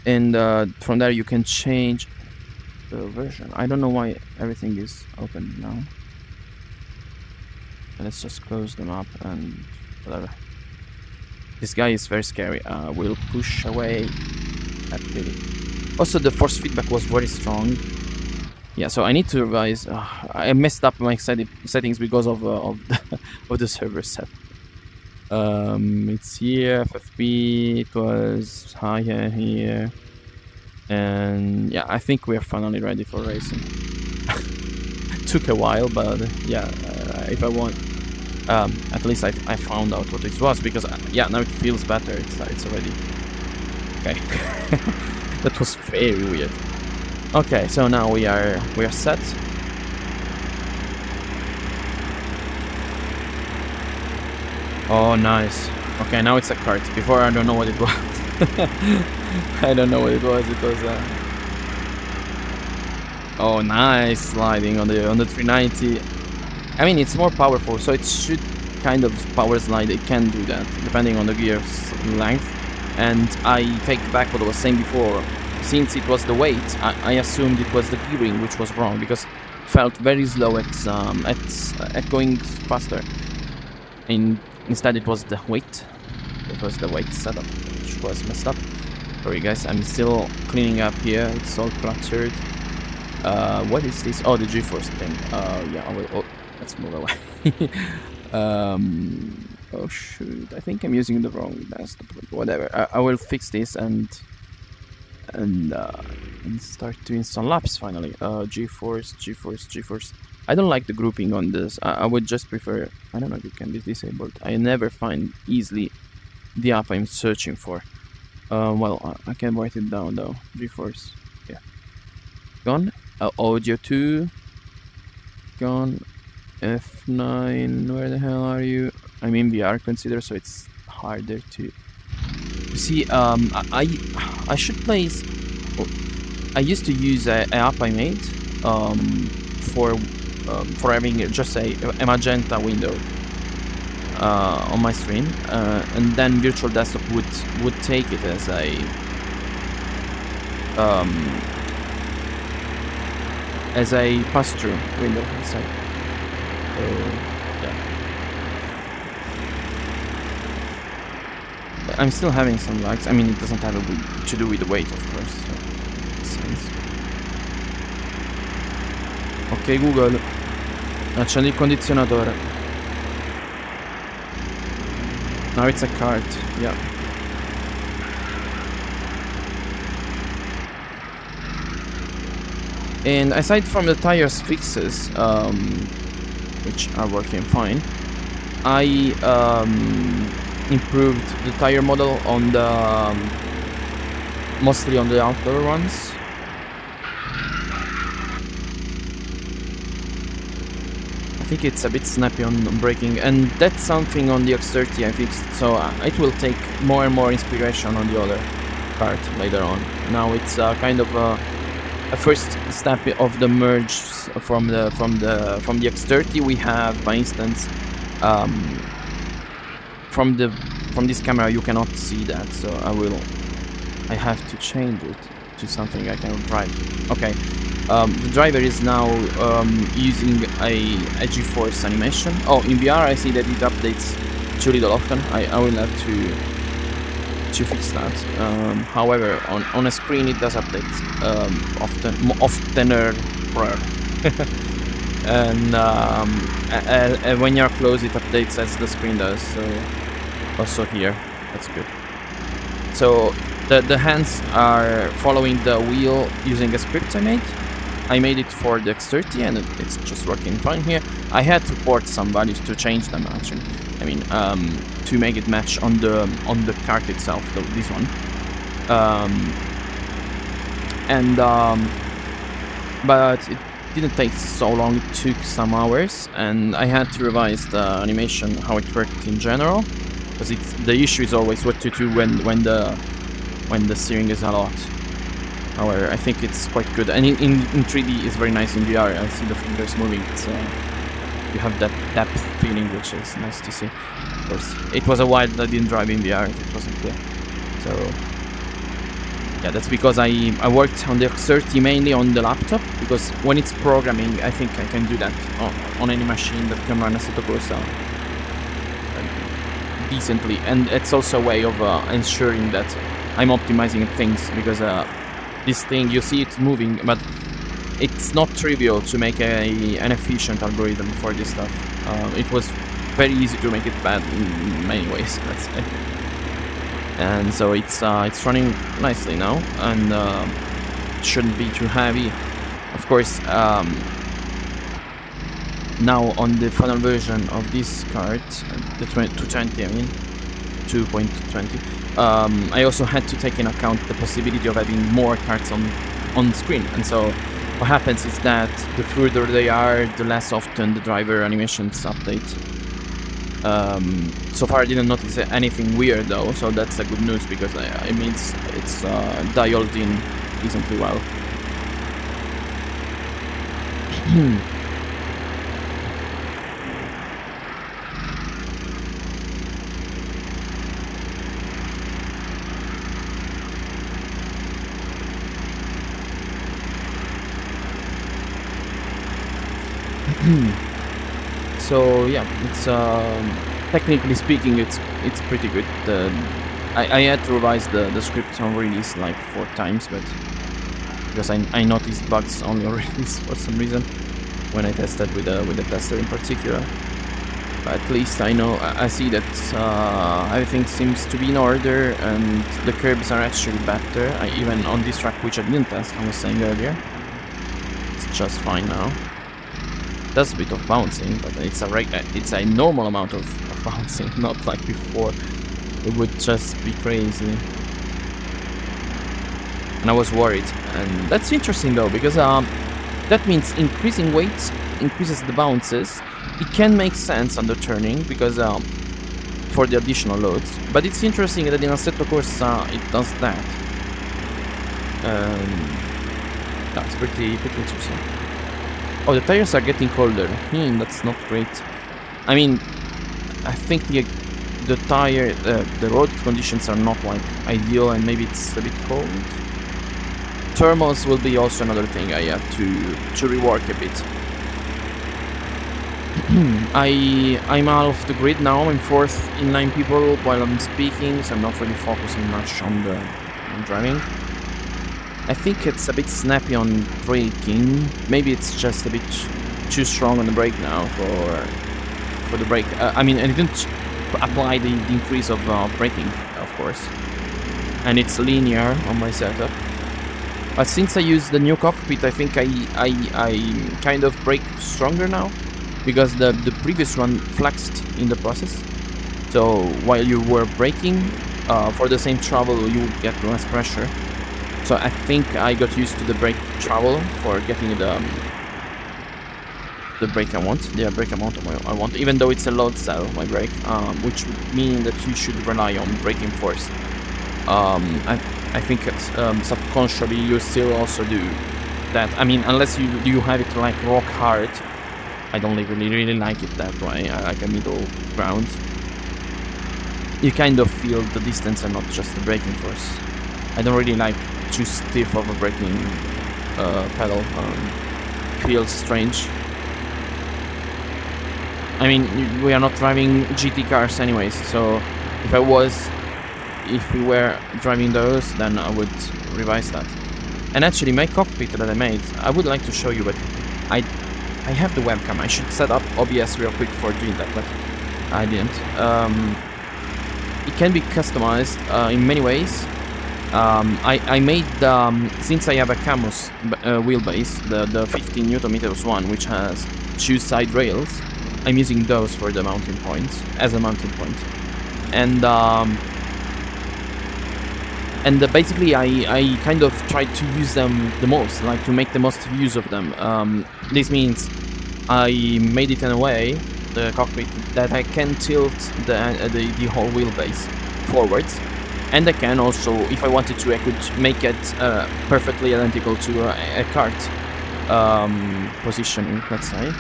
And from there you can change the version. I don't know why everything is open now. Let's just close them up and whatever. This guy is very scary. We'll push away that pity. Also, the force feedback was very strong. Yeah, so I need to revise. I messed up my settings because of the server set. It's here, FFP. It was higher here, and yeah, I think we're finally ready for racing. Took a while, but yeah, if I want, at least I found out what it was, because yeah, now it feels better. It's already okay. That was very weird. Okay, so now we are set. Oh, nice. Okay, now it's a kart. Before I don't know what it was. I don't know what it was. It was oh, nice sliding on the 390. I mean, it's more powerful, so it should kind of power slide. It can do that depending on the gear's length. And I take back what I was saying before. Since it was the weight, I assumed it was the gearing which was wrong, because it felt very slow at going faster. Instead, it was the weight. It was the weight setup which was messed up. Sorry guys, I'm still cleaning up here. It's all cluttered. What is this? Oh, the G-force thing. Yeah, let's move away. Oh shoot, I think I'm using the wrong desktop. Whatever, I will fix this and start doing some laps finally. G-force. I don't like the grouping on this. I would just prefer, I don't know if it can be disabled. I never find easily the app I'm searching for. Well, I can write it down though. G-force, yeah. Gone. Audio 2. Gone. F9, where the hell are you? I'm in VR consider, so it's harder to see. I should place. I used to use an app I made for having just a magenta window on my screen, and then virtual desktop would take it as a pass-through window. So, yeah. I'm still having some lags. I mean, it doesn't have to do with the weight, of course. So, ok, Google, accendi il condizionatore. Now it's a kart, yeah. And aside from the tires fixes, which are working fine, I improved the tire model on the mostly on the outdoor ones. I think it's a bit snappy on braking, and that's something on the X30 I fixed, so it will take more and more inspiration on the other part later on. Now it's kind of a first step of the merge from the X30. We have, for instance, from this camera you cannot see that, so I have to change it to something I can drive. Okay, the driver is now using a G-force animation. Oh, in VR I see that it updates too little often. I will have to fix that. However, on a screen it does update oftener. And when you're close it updates as the screen does, so also here, that's good. So the hands are following the wheel using a script I made it for the X30 and it's just working fine here. I had to port some values to change them actually. I mean, to make it match on the kart itself, this one. But it didn't take so long. It took some hours, and I had to revise the animation, how it worked in general, because the issue is always what to do when the steering is a lot. However, I think it's quite good, and in 3D it's very nice in VR. I see the fingers moving. It's you have that depth feeling, which is nice to see. Of course, it was a while that I didn't drive in VR. It wasn't clear. So yeah, that's because I worked on the X30 mainly on the laptop, because when it's programming, I think I can do that on any machine that can run Assetto Corsa decently, and it's also a way of ensuring that I'm optimizing things, because this thing, you see it moving, but it's not trivial to make an efficient algorithm for this stuff. It was very easy to make it bad in many ways, let's say. And so it's running nicely now, and it shouldn't be too heavy. Of course, now on the final version of this kart, the 220, I mean, 2.20, I also had to take in account the possibility of having more karts on screen. And so what happens is that the further they are, the less often the driver animations update. So far I didn't notice anything weird though, so that's a good news, because it means it's dialed in decently well. So yeah, it's technically speaking, it's pretty good. I had to revise the script on release like 4 times, but because I noticed bugs only on release for some reason when I tested with the tester in particular. But at least I see that everything seems to be in order, and the curbs are actually better. Even on this track, which I didn't test, I was saying earlier, it's just fine now. Does a bit of bouncing, but it's a normal amount of bouncing, not like before. It would just be crazy. And I was worried, and that's interesting though, because that means increasing weight increases the bounces. It can make sense under turning, because for the additional loads, but it's interesting that in Assetto Corsa it does that. That's pretty interesting. Oh, the tires are getting colder. That's not great. I mean, I think the tire, the road conditions are not like ideal, and maybe it's a bit cold. Thermals will be also another thing I have to rework a bit. I'm off the grid now. I'm 4th in 9 people while I'm speaking, so I'm not really focusing much on driving. I think it's a bit snappy on braking. Maybe it's just a bit too strong on the brake now for the brake. I mean, I didn't apply the increase of braking, of course. And it's linear on my setup. But since I use the new cockpit, I think I kind of brake stronger now, because the previous one flexed in the process. So while you were braking, for the same travel you would get less pressure. So I think I got used to the brake travel for getting the brake I want, the brake amount I want, even though it's a load cell, my brake, which would mean that you should rely on braking force. I think subconsciously you still also do that. I mean, unless you have it like rock hard. I don't really like it that way. I like a middle ground. You kind of feel the distance and not just the braking force. I don't really like too stiff of a braking pedal. Feels strange. I mean, we are not driving GT cars anyways, so if we were driving those, then I would revise that. And actually, my cockpit that I made, I would like to show you, but I have the webcam. I should set up OBS real quick for doing that, but I didn't. It can be customized in many ways. I made, since I have a Camus wheelbase, the 15 Nm one, which has 2 side rails, I'm using those for the mounting points, as a mounting point. And basically I kind of tried to use them the most, like to make the most use of them. This means I made it in a way, the cockpit, that I can tilt the whole wheelbase forwards. And I can also, if I wanted to, I could make it perfectly identical to a kart positioning, let's say.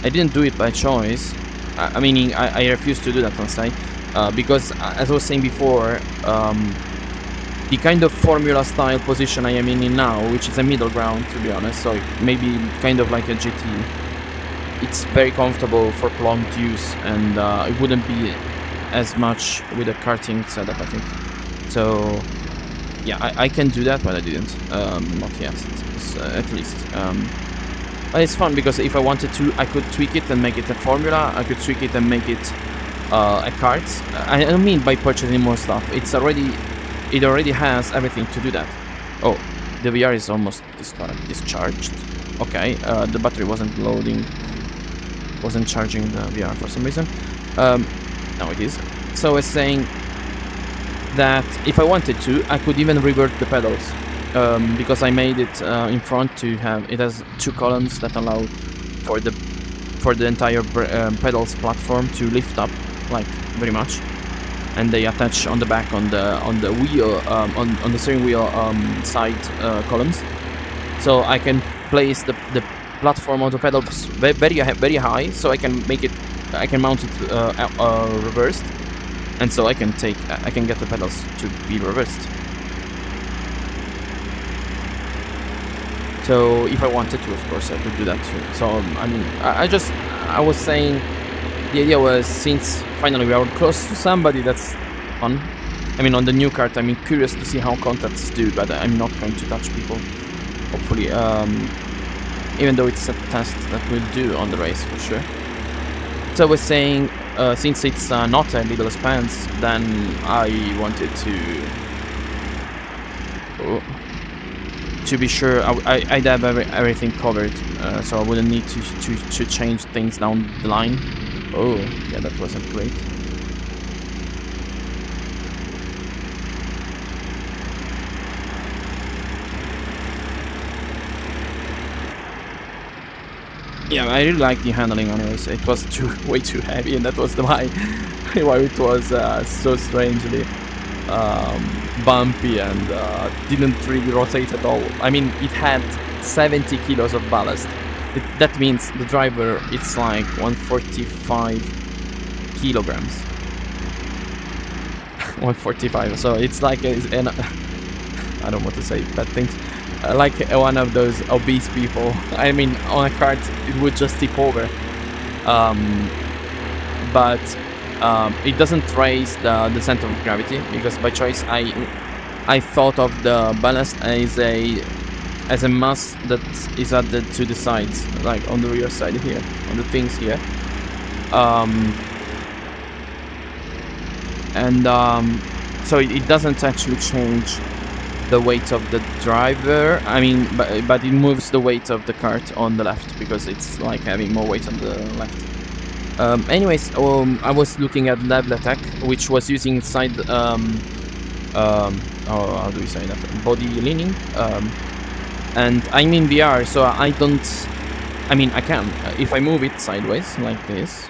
I didn't do it by choice. I mean, I refused to do that, let's say, because, as I was saying before, the kind of formula style position I am in now, which is a middle ground, to be honest, so maybe kind of like a GT, it's very comfortable for prolonged use, and it wouldn't be as much with a karting setup, I think. So yeah, I can do that, but I didn't, not yet, at least. But it's fun, because if I wanted to, I could tweak it and make it a formula. I could tweak it and make it a kart. I don't mean by purchasing more stuff. It already has everything to do that. Oh, the VR is almost discharged. Okay, the battery wasn't loading, wasn't charging the VR for some reason. Now it is. So I was saying that if I wanted to, I could even revert the pedals. Because I made it in front to have, it has 2 columns that allow for the entire pedals platform to lift up, like, very much, and they attach on the back on the wheel, on the steering wheel side columns. So I can place the platform of the pedals very high, so I can mount it reversed, and so I can get the pedals to be reversed. So if I wanted to, of course, I could do that too. So I mean, I was saying, the idea was, since finally we are close to somebody, that's fun. I mean, on the new kart, I'm curious to see how contacts do, but I'm not going to touch people, hopefully. Even though it's a test that we'll do on the race for sure. So I was saying, since it's not a little expanse, then I wanted to be sure I'd have everything covered, so I wouldn't need to change things down the line. Oh, yeah, that wasn't great. Yeah, I really like the handling on it. It was way too heavy, and that was why it was so strangely bumpy and didn't really rotate at all. I mean, it had 70 kilos of ballast. That means the driver, it's like 145 kilograms. 145, so it's like I don't want to say bad things. Like one of those obese people. I mean, on a kart, it would just tip over. But it doesn't raise the center of gravity, because by choice I thought of the ballast as a mass that is added to the sides, like on the rear side here, on the things here. So it doesn't actually change the weight of the driver. I mean, but it moves the weight of the kart on the left because it's like having more weight on the left. Anyways, I was looking at Level Attack, which was using side how do we say that? Body leaning. And I'm in VR, so I don't. I mean, I can if I move it sideways like this.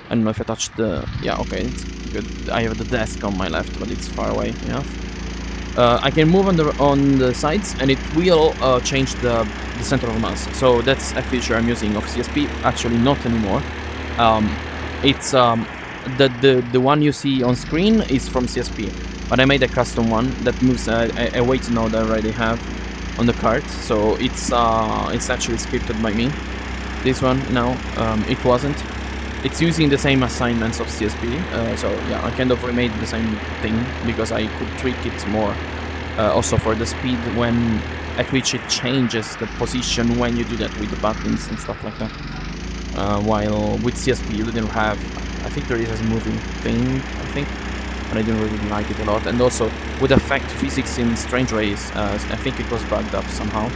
I don't know if I touch the. Yeah, okay, it's good. I have the desk on my left, but it's far away enough. I can move on the sides, and it will change the center of mass. So that's a feature I'm using of CSP. Actually, not anymore. It's the one you see on screen is from CSP, but I made a custom one that moves a weight node I already have on the kart. So it's actually scripted by me. This one now, it wasn't. It's using the same assignments of CSP, so yeah, I kind of remade the same thing because I could tweak it more. Also for the speed at which it changes the position when you do that with the buttons and stuff like that. While with CSP you didn't have, I think there is a moving thing, I think, but I didn't really like it a lot. And also would affect physics in Strange Race, I think it was bugged up somehow.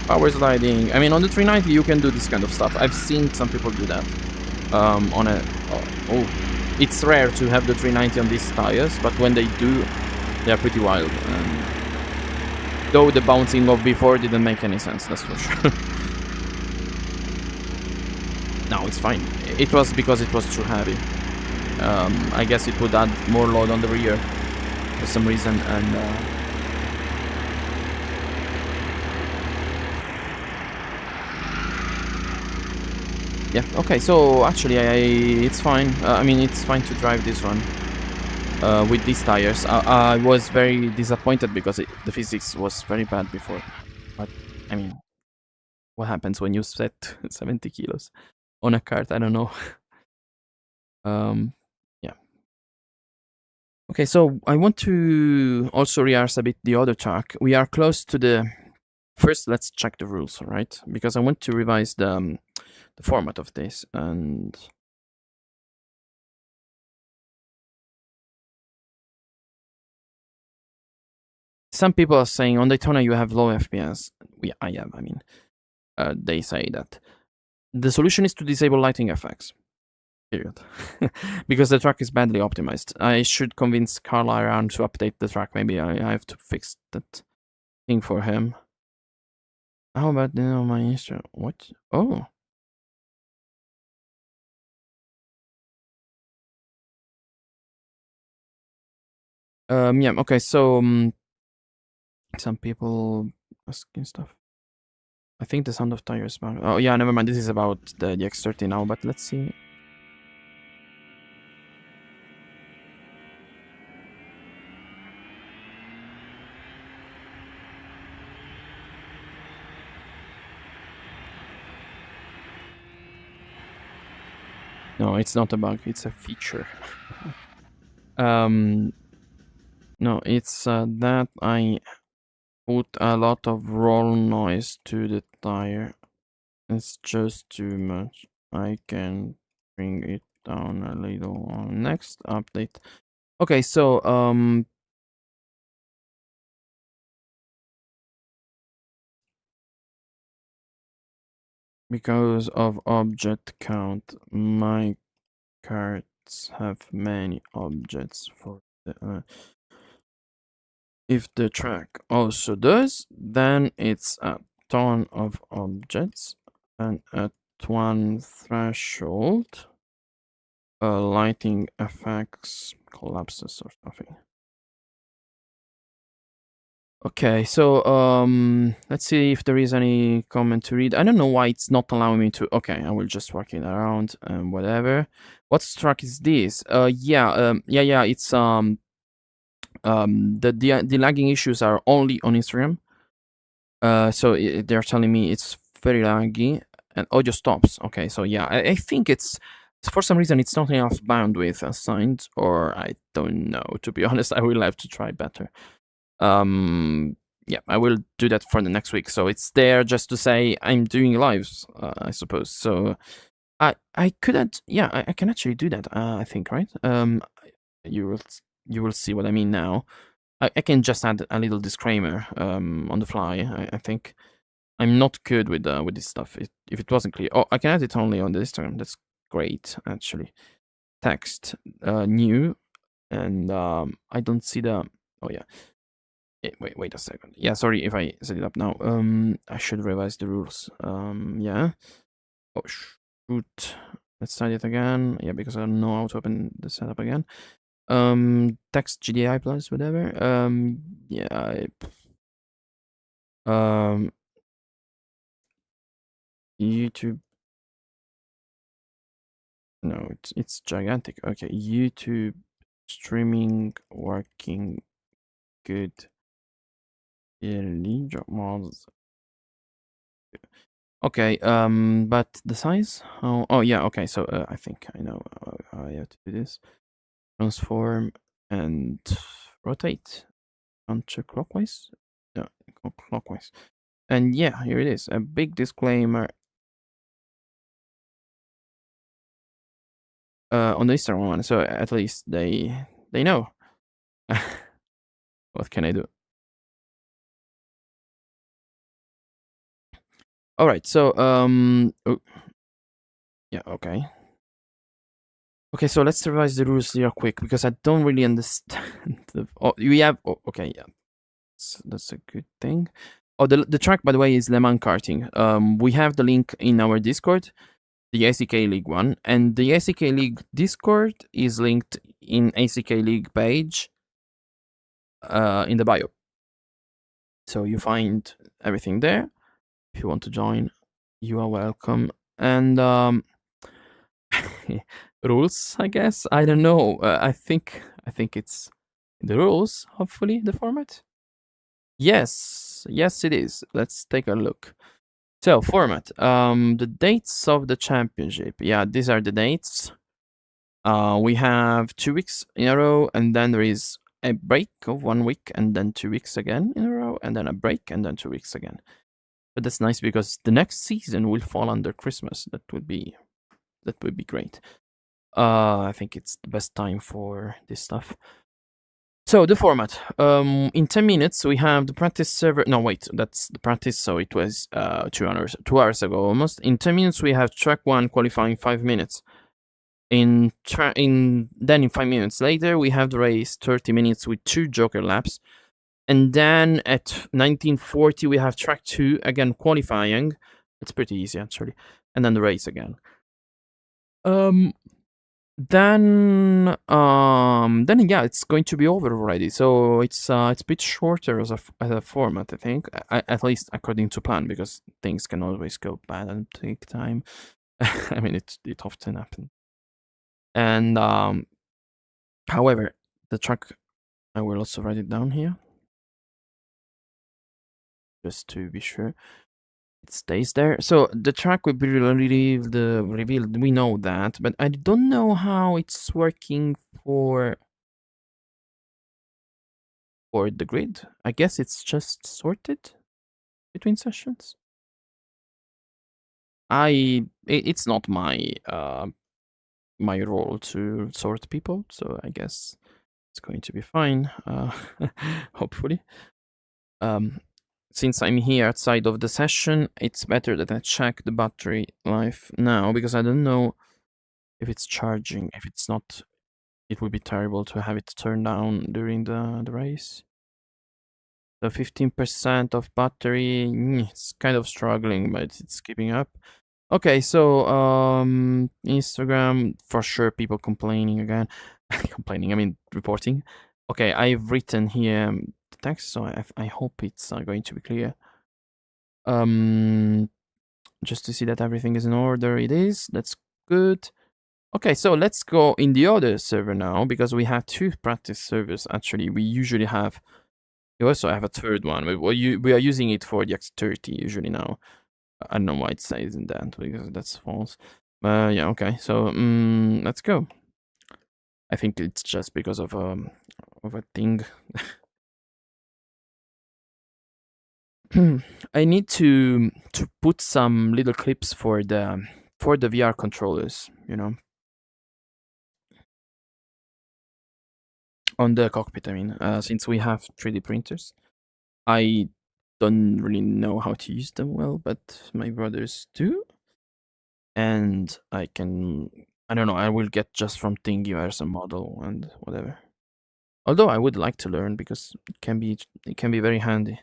Power sliding. I mean, on the 390 you can do this kind of stuff. I've seen some people do that. It's rare to have the 390 on these tires, but when they do, they are pretty wild. Though the bouncing of before didn't make any sense, that's for sure. No, it's fine. It was because it was too heavy. I guess it would add more load on the rear for some reason, and yeah, okay, so actually it's fine. I mean, it's fine to drive this one with these tires. I was very disappointed because the physics was very bad before. But, I mean, what happens when you set 70 kilos on a kart? I don't know. Yeah. Okay, so I want to also rehearse a bit the other track. We are close to the... First, let's check the rules, right? Because I want to revise the format of this, and some people are saying on Daytona you have low FPS. Yeah, I have. I mean, they say that the solution is to disable lighting effects. Period. Because the track is badly optimized. I should convince Carl Iron to update the track. Maybe I have to fix that thing for him. How about my instrument? What? Oh. Yeah, okay, so some people asking stuff. I think the sound of tires back. Oh yeah, never mind. This is about the X30 now, but let's see. No, it's not a bug, it's a feature. No, it's that I put a lot of roll noise to the tire. It's just too much. I can bring it down a little on next update. Okay, so because of object count, my carts have many objects for the if the track also does, then it's a ton of objects, and at one threshold lighting effects collapses or something. Okay, so let's see if there is any comment to read. I don't know why it's not allowing me to. Okay, I will just work it around and whatever. What track is this? Yeah, it's the lagging issues are only on Instagram. So they're telling me it's very laggy and audio stops. Okay, so yeah, I think it's for some reason it's not enough bandwidth assigned, or I don't know. To be honest, I will have to try better. Yeah, I will do that for the next week. So it's there just to say I'm doing lives, I suppose. So I couldn't. Yeah, I can actually do that. I think, right? You will you will see what I mean now. I can just add a little disclaimer on the fly. I think I'm not good with this stuff. If it wasn't clear, oh, I can add it only on this term. That's great, actually. Text new, and I don't see the. Oh yeah. Wait a second. Yeah, sorry if I set it up now. I should revise the rules. Yeah. Oh shoot. Let's start it again. Yeah, because I don't know how to open the setup again. Text GDI plus whatever. Yeah. Um, YouTube. No, it's gigantic. Okay, YouTube streaming working good. Job mods. Okay, but the size? Oh yeah, okay, so I think I know how I have to do this. Transform and rotate counterclockwise? No, clockwise. And yeah, here it is. A big disclaimer on the Eastern one, so at least they know. What can I do? All right, so oh, yeah, okay. Okay, so let's revise the rules real quick because I don't really understand. We have. Oh, okay, yeah, that's a good thing. Oh, the track, by the way, is Le Mans karting. We have the link in our Discord, the ACK League one, and the ACK League Discord is linked in ACK League page, in the bio. So you find everything there. If you want to join, you are welcome. And rules, I guess. I don't know. I think it's the rules. Hopefully, the format. Yes, it is. Let's take a look. So format. The dates of the championship. Yeah, these are the dates. We have 2 weeks in a row, and then there is a break of 1 week, and then 2 weeks again in a row, and then a break, and then 2 weeks again. But that's nice because the next season will fall under Christmas. That would be great. I think it's the best time for this stuff. So the format. In 10 minutes we have the practice server. No, wait, that's the practice. So it was 2 hours ago almost. In 10 minutes we have track 1 qualifying 5 minutes. Then in 5 minutes later we have the race 30 minutes with 2 joker laps. And then at 1940 we have track 2 again qualifying. It's pretty easy actually. And then the race again. Then yeah, it's going to be over already. So it's a bit shorter as a format, I think. At least according to plan, because things can always go bad and take time. I mean, it often happens. And however, the track, I will also write it down here, just to be sure it stays there. So the track will be revealed. We know that, but I don't know how it's working for the grid. I guess it's just sorted between sessions. It's not my my role to sort people, so I guess it's going to be fine. Hopefully. Since I'm here outside of the session, it's better that I check the battery life now because I don't know if it's charging. If it's not, it would be terrible to have it turned down during the race. So 15% of battery, it's kind of struggling, but it's keeping up. Okay, so Instagram, for sure, people complaining again. Complaining, I mean, reporting. Okay, I've written here the text, so I hope it's going to be clear. Just to see that everything is in order, it is. That's good. Okay, so let's go in the other server now, because we have 2 practice servers, actually. We usually have... We also have a third one. We are using it for the X30 usually now. I don't know why it says in that, because that's false. Yeah, okay. So let's go. I think it's just because of a thing. I need to put some little clips for the for the VR controllers, you know, on the cockpit. I mean, since we have 3D printers, I don't really know how to use them well, but my brothers do, and I don't know. I will get just from Thingiverse a model and whatever. Although I would like to learn because it can be very handy.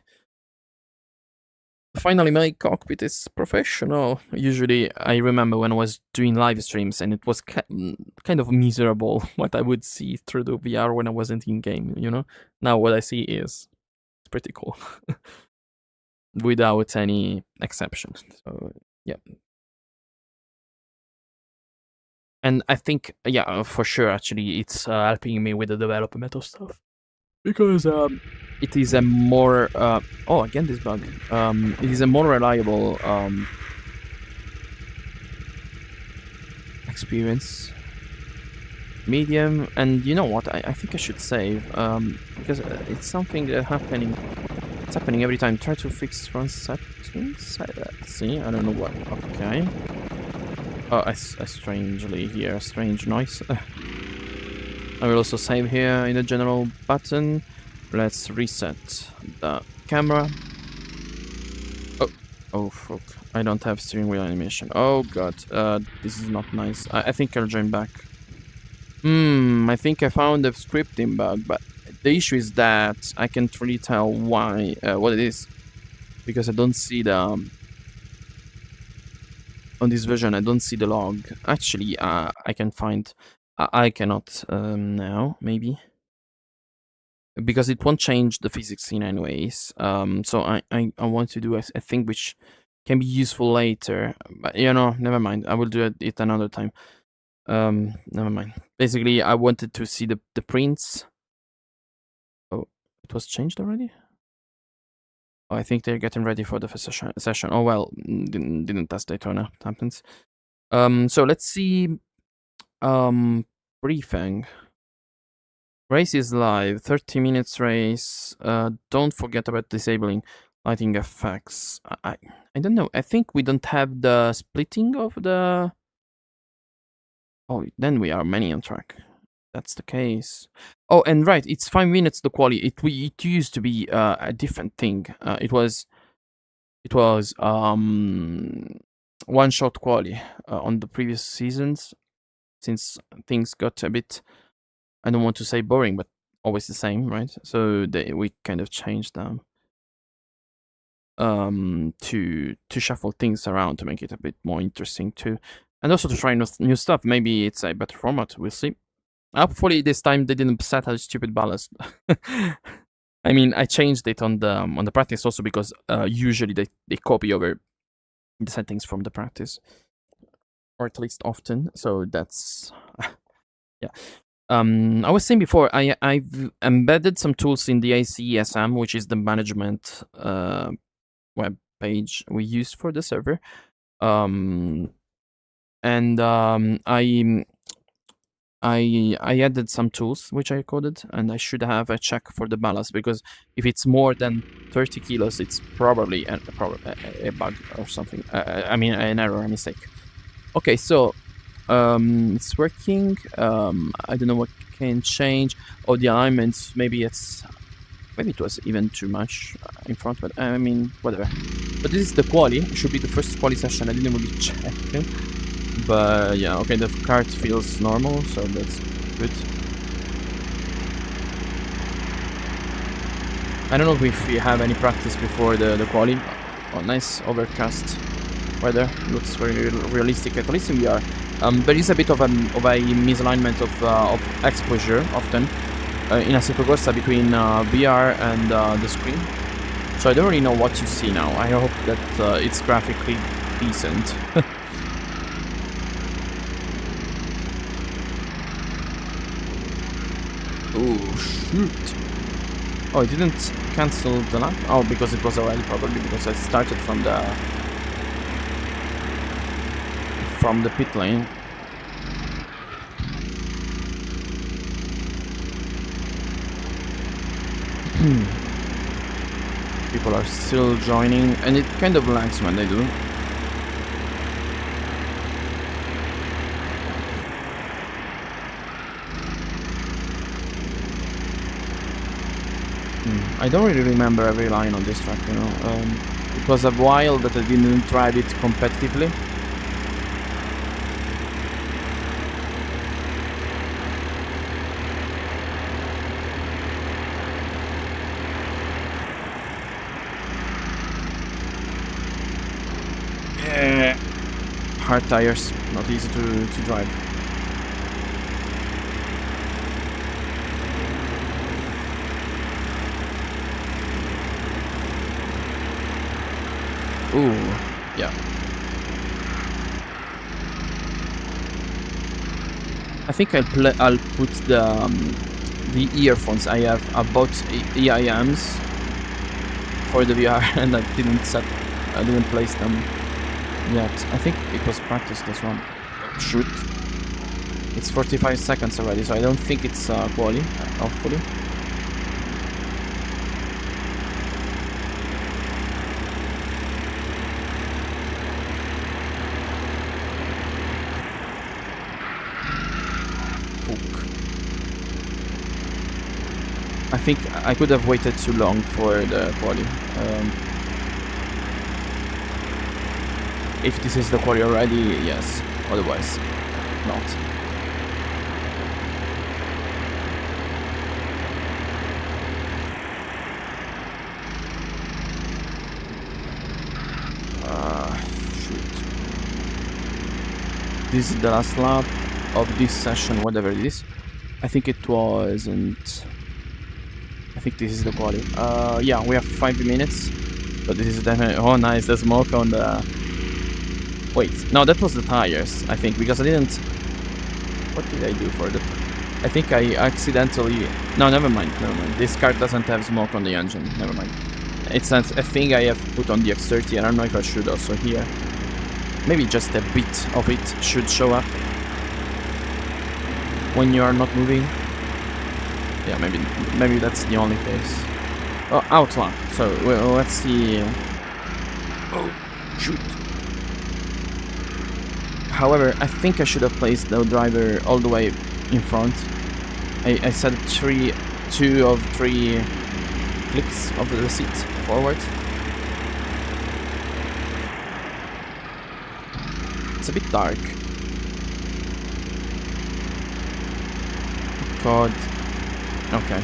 Finally, my cockpit is professional. Usually, I remember when I was doing live streams and it was kind of miserable what I would see through the VR when I wasn't in game, you know? Now, what I see is pretty cool without any exception. So, yeah. And I think, yeah, for sure, actually, it's helping me with the development of stuff. Because it is a more oh, again this bug, it is a more reliable experience, medium. And you know what, I think I should save, because it's something that it's happening every time. Try to fix front settings. See, I don't know what. Okay. Oh, I strangely hear a strange noise. I will also save here in the general button. Let's reset the camera. Oh fuck. I don't have steering wheel animation. Oh god, this is not nice. I think I'll join back. I think I found a scripting bug, but the issue is that I can't really tell why, what it is. Because I don't see the... on this version, I don't see the log. Actually, I can find... I cannot now, maybe. Because it won't change the physics in anyways. So I want to do a thing which can be useful later. But, you know, never mind. I will do it another time. Never mind. Basically, I wanted to see the prints. Oh, it was changed already? Oh, I think they're getting ready for the session. Oh, well, didn't test Daytona. It happens. So let's see... briefing. Race is live, 30 minutes race. Don't forget about disabling lighting effects. I don't know. I think we don't have the splitting of the... Oh, then we are many on track. That's the case. Oh, and right, it's 5 minutes the quali. It used to be a different thing. It was one shot quali on the previous seasons, since things got a bit... I don't want to say boring, but always the same, right? So we kind of changed them to shuffle things around to make it a bit more interesting too, and also to try new stuff. Maybe it's a better format. We'll see. Hopefully this time they didn't set a stupid ballast. I mean, I changed it on the practice also because usually they copy over the settings from the practice, or at least often. So that's yeah. I was saying before, I've embedded some tools in the ACSM, which is the management web page we use for the server. I added some tools which I coded, and I should have a check for the ballast, because if it's more than 30 kilos, it's probably a bug or something. I mean, an error, a mistake. Okay, so it's working. I don't know what can change. Oh, the alignments, maybe it was even too much in front, but I mean, whatever. But this is the quali. It should be the first quali session. I didn't really check it. But yeah, okay, the kart feels normal, so that's good. I don't know if we have any practice before the quali. Oh, nice overcast weather. Looks very realistic, at least in VR. There is a bit of a misalignment of exposure often in Assetto Corsa between VR and the screen. So I don't really know what you see now. I hope that it's graphically decent. Oh shoot! Oh, it didn't cancel the lap? Oh, because it was already, probably because I started from the pit lane. People are still joining, and it kind of lags when they do. I don't really remember every line on this track, you know. It was a while that I didn't drive it competitively. Hard tires, not easy to drive. Ooh, yeah. I think I'll put the earphones I have about EIMs for the VR, and I didn't place them yet. I think it was practice this one. Shoot. It's 45 seconds already, so I don't think it's quali, hopefully. I think I could have waited too long for the quali. If this is the quali already, yes. Otherwise, not. Shoot. This is the last lap of this session, whatever it is. I think it wasn't. I think this is the quali. Yeah, we have 5 minutes. But this is definitely. Oh, nice. The smoke on the. Wait, no, that was the tires, I think, because I didn't. What did I do for the. I think I accidentally. No, never mind. This car doesn't have smoke on the engine. Never mind. It's a thing I have put on the X30. I don't know if I should also here. Maybe just a bit of it should show up when you are not moving. Yeah, maybe that's the only case. Oh, outlap. So well, let's see. Oh, shoot. However, I think I should have placed the driver all the way in front. I said 2 of 3 clicks of the seat forward. It's a bit dark. God. Okay.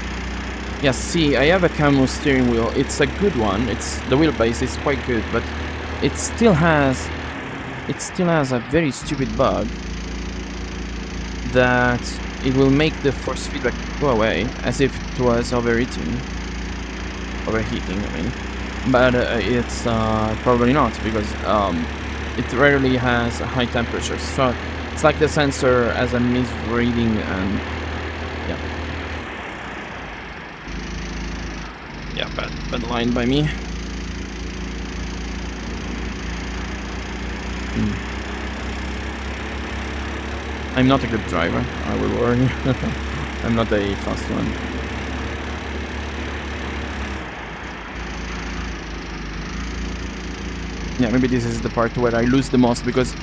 Yeah, see, I have a camo steering wheel. It's a good one. The wheelbase is quite good, but it still has a very stupid bug that it will make the force feedback go away, as if it was overheating, I mean. But it's probably not, because it rarely has high temperatures. So it's like the sensor has a misreading, and yeah, bad line by me. I'm not a good driver, I will warn you. I'm not a fast one. Yeah, maybe this is the part where I lose the most, because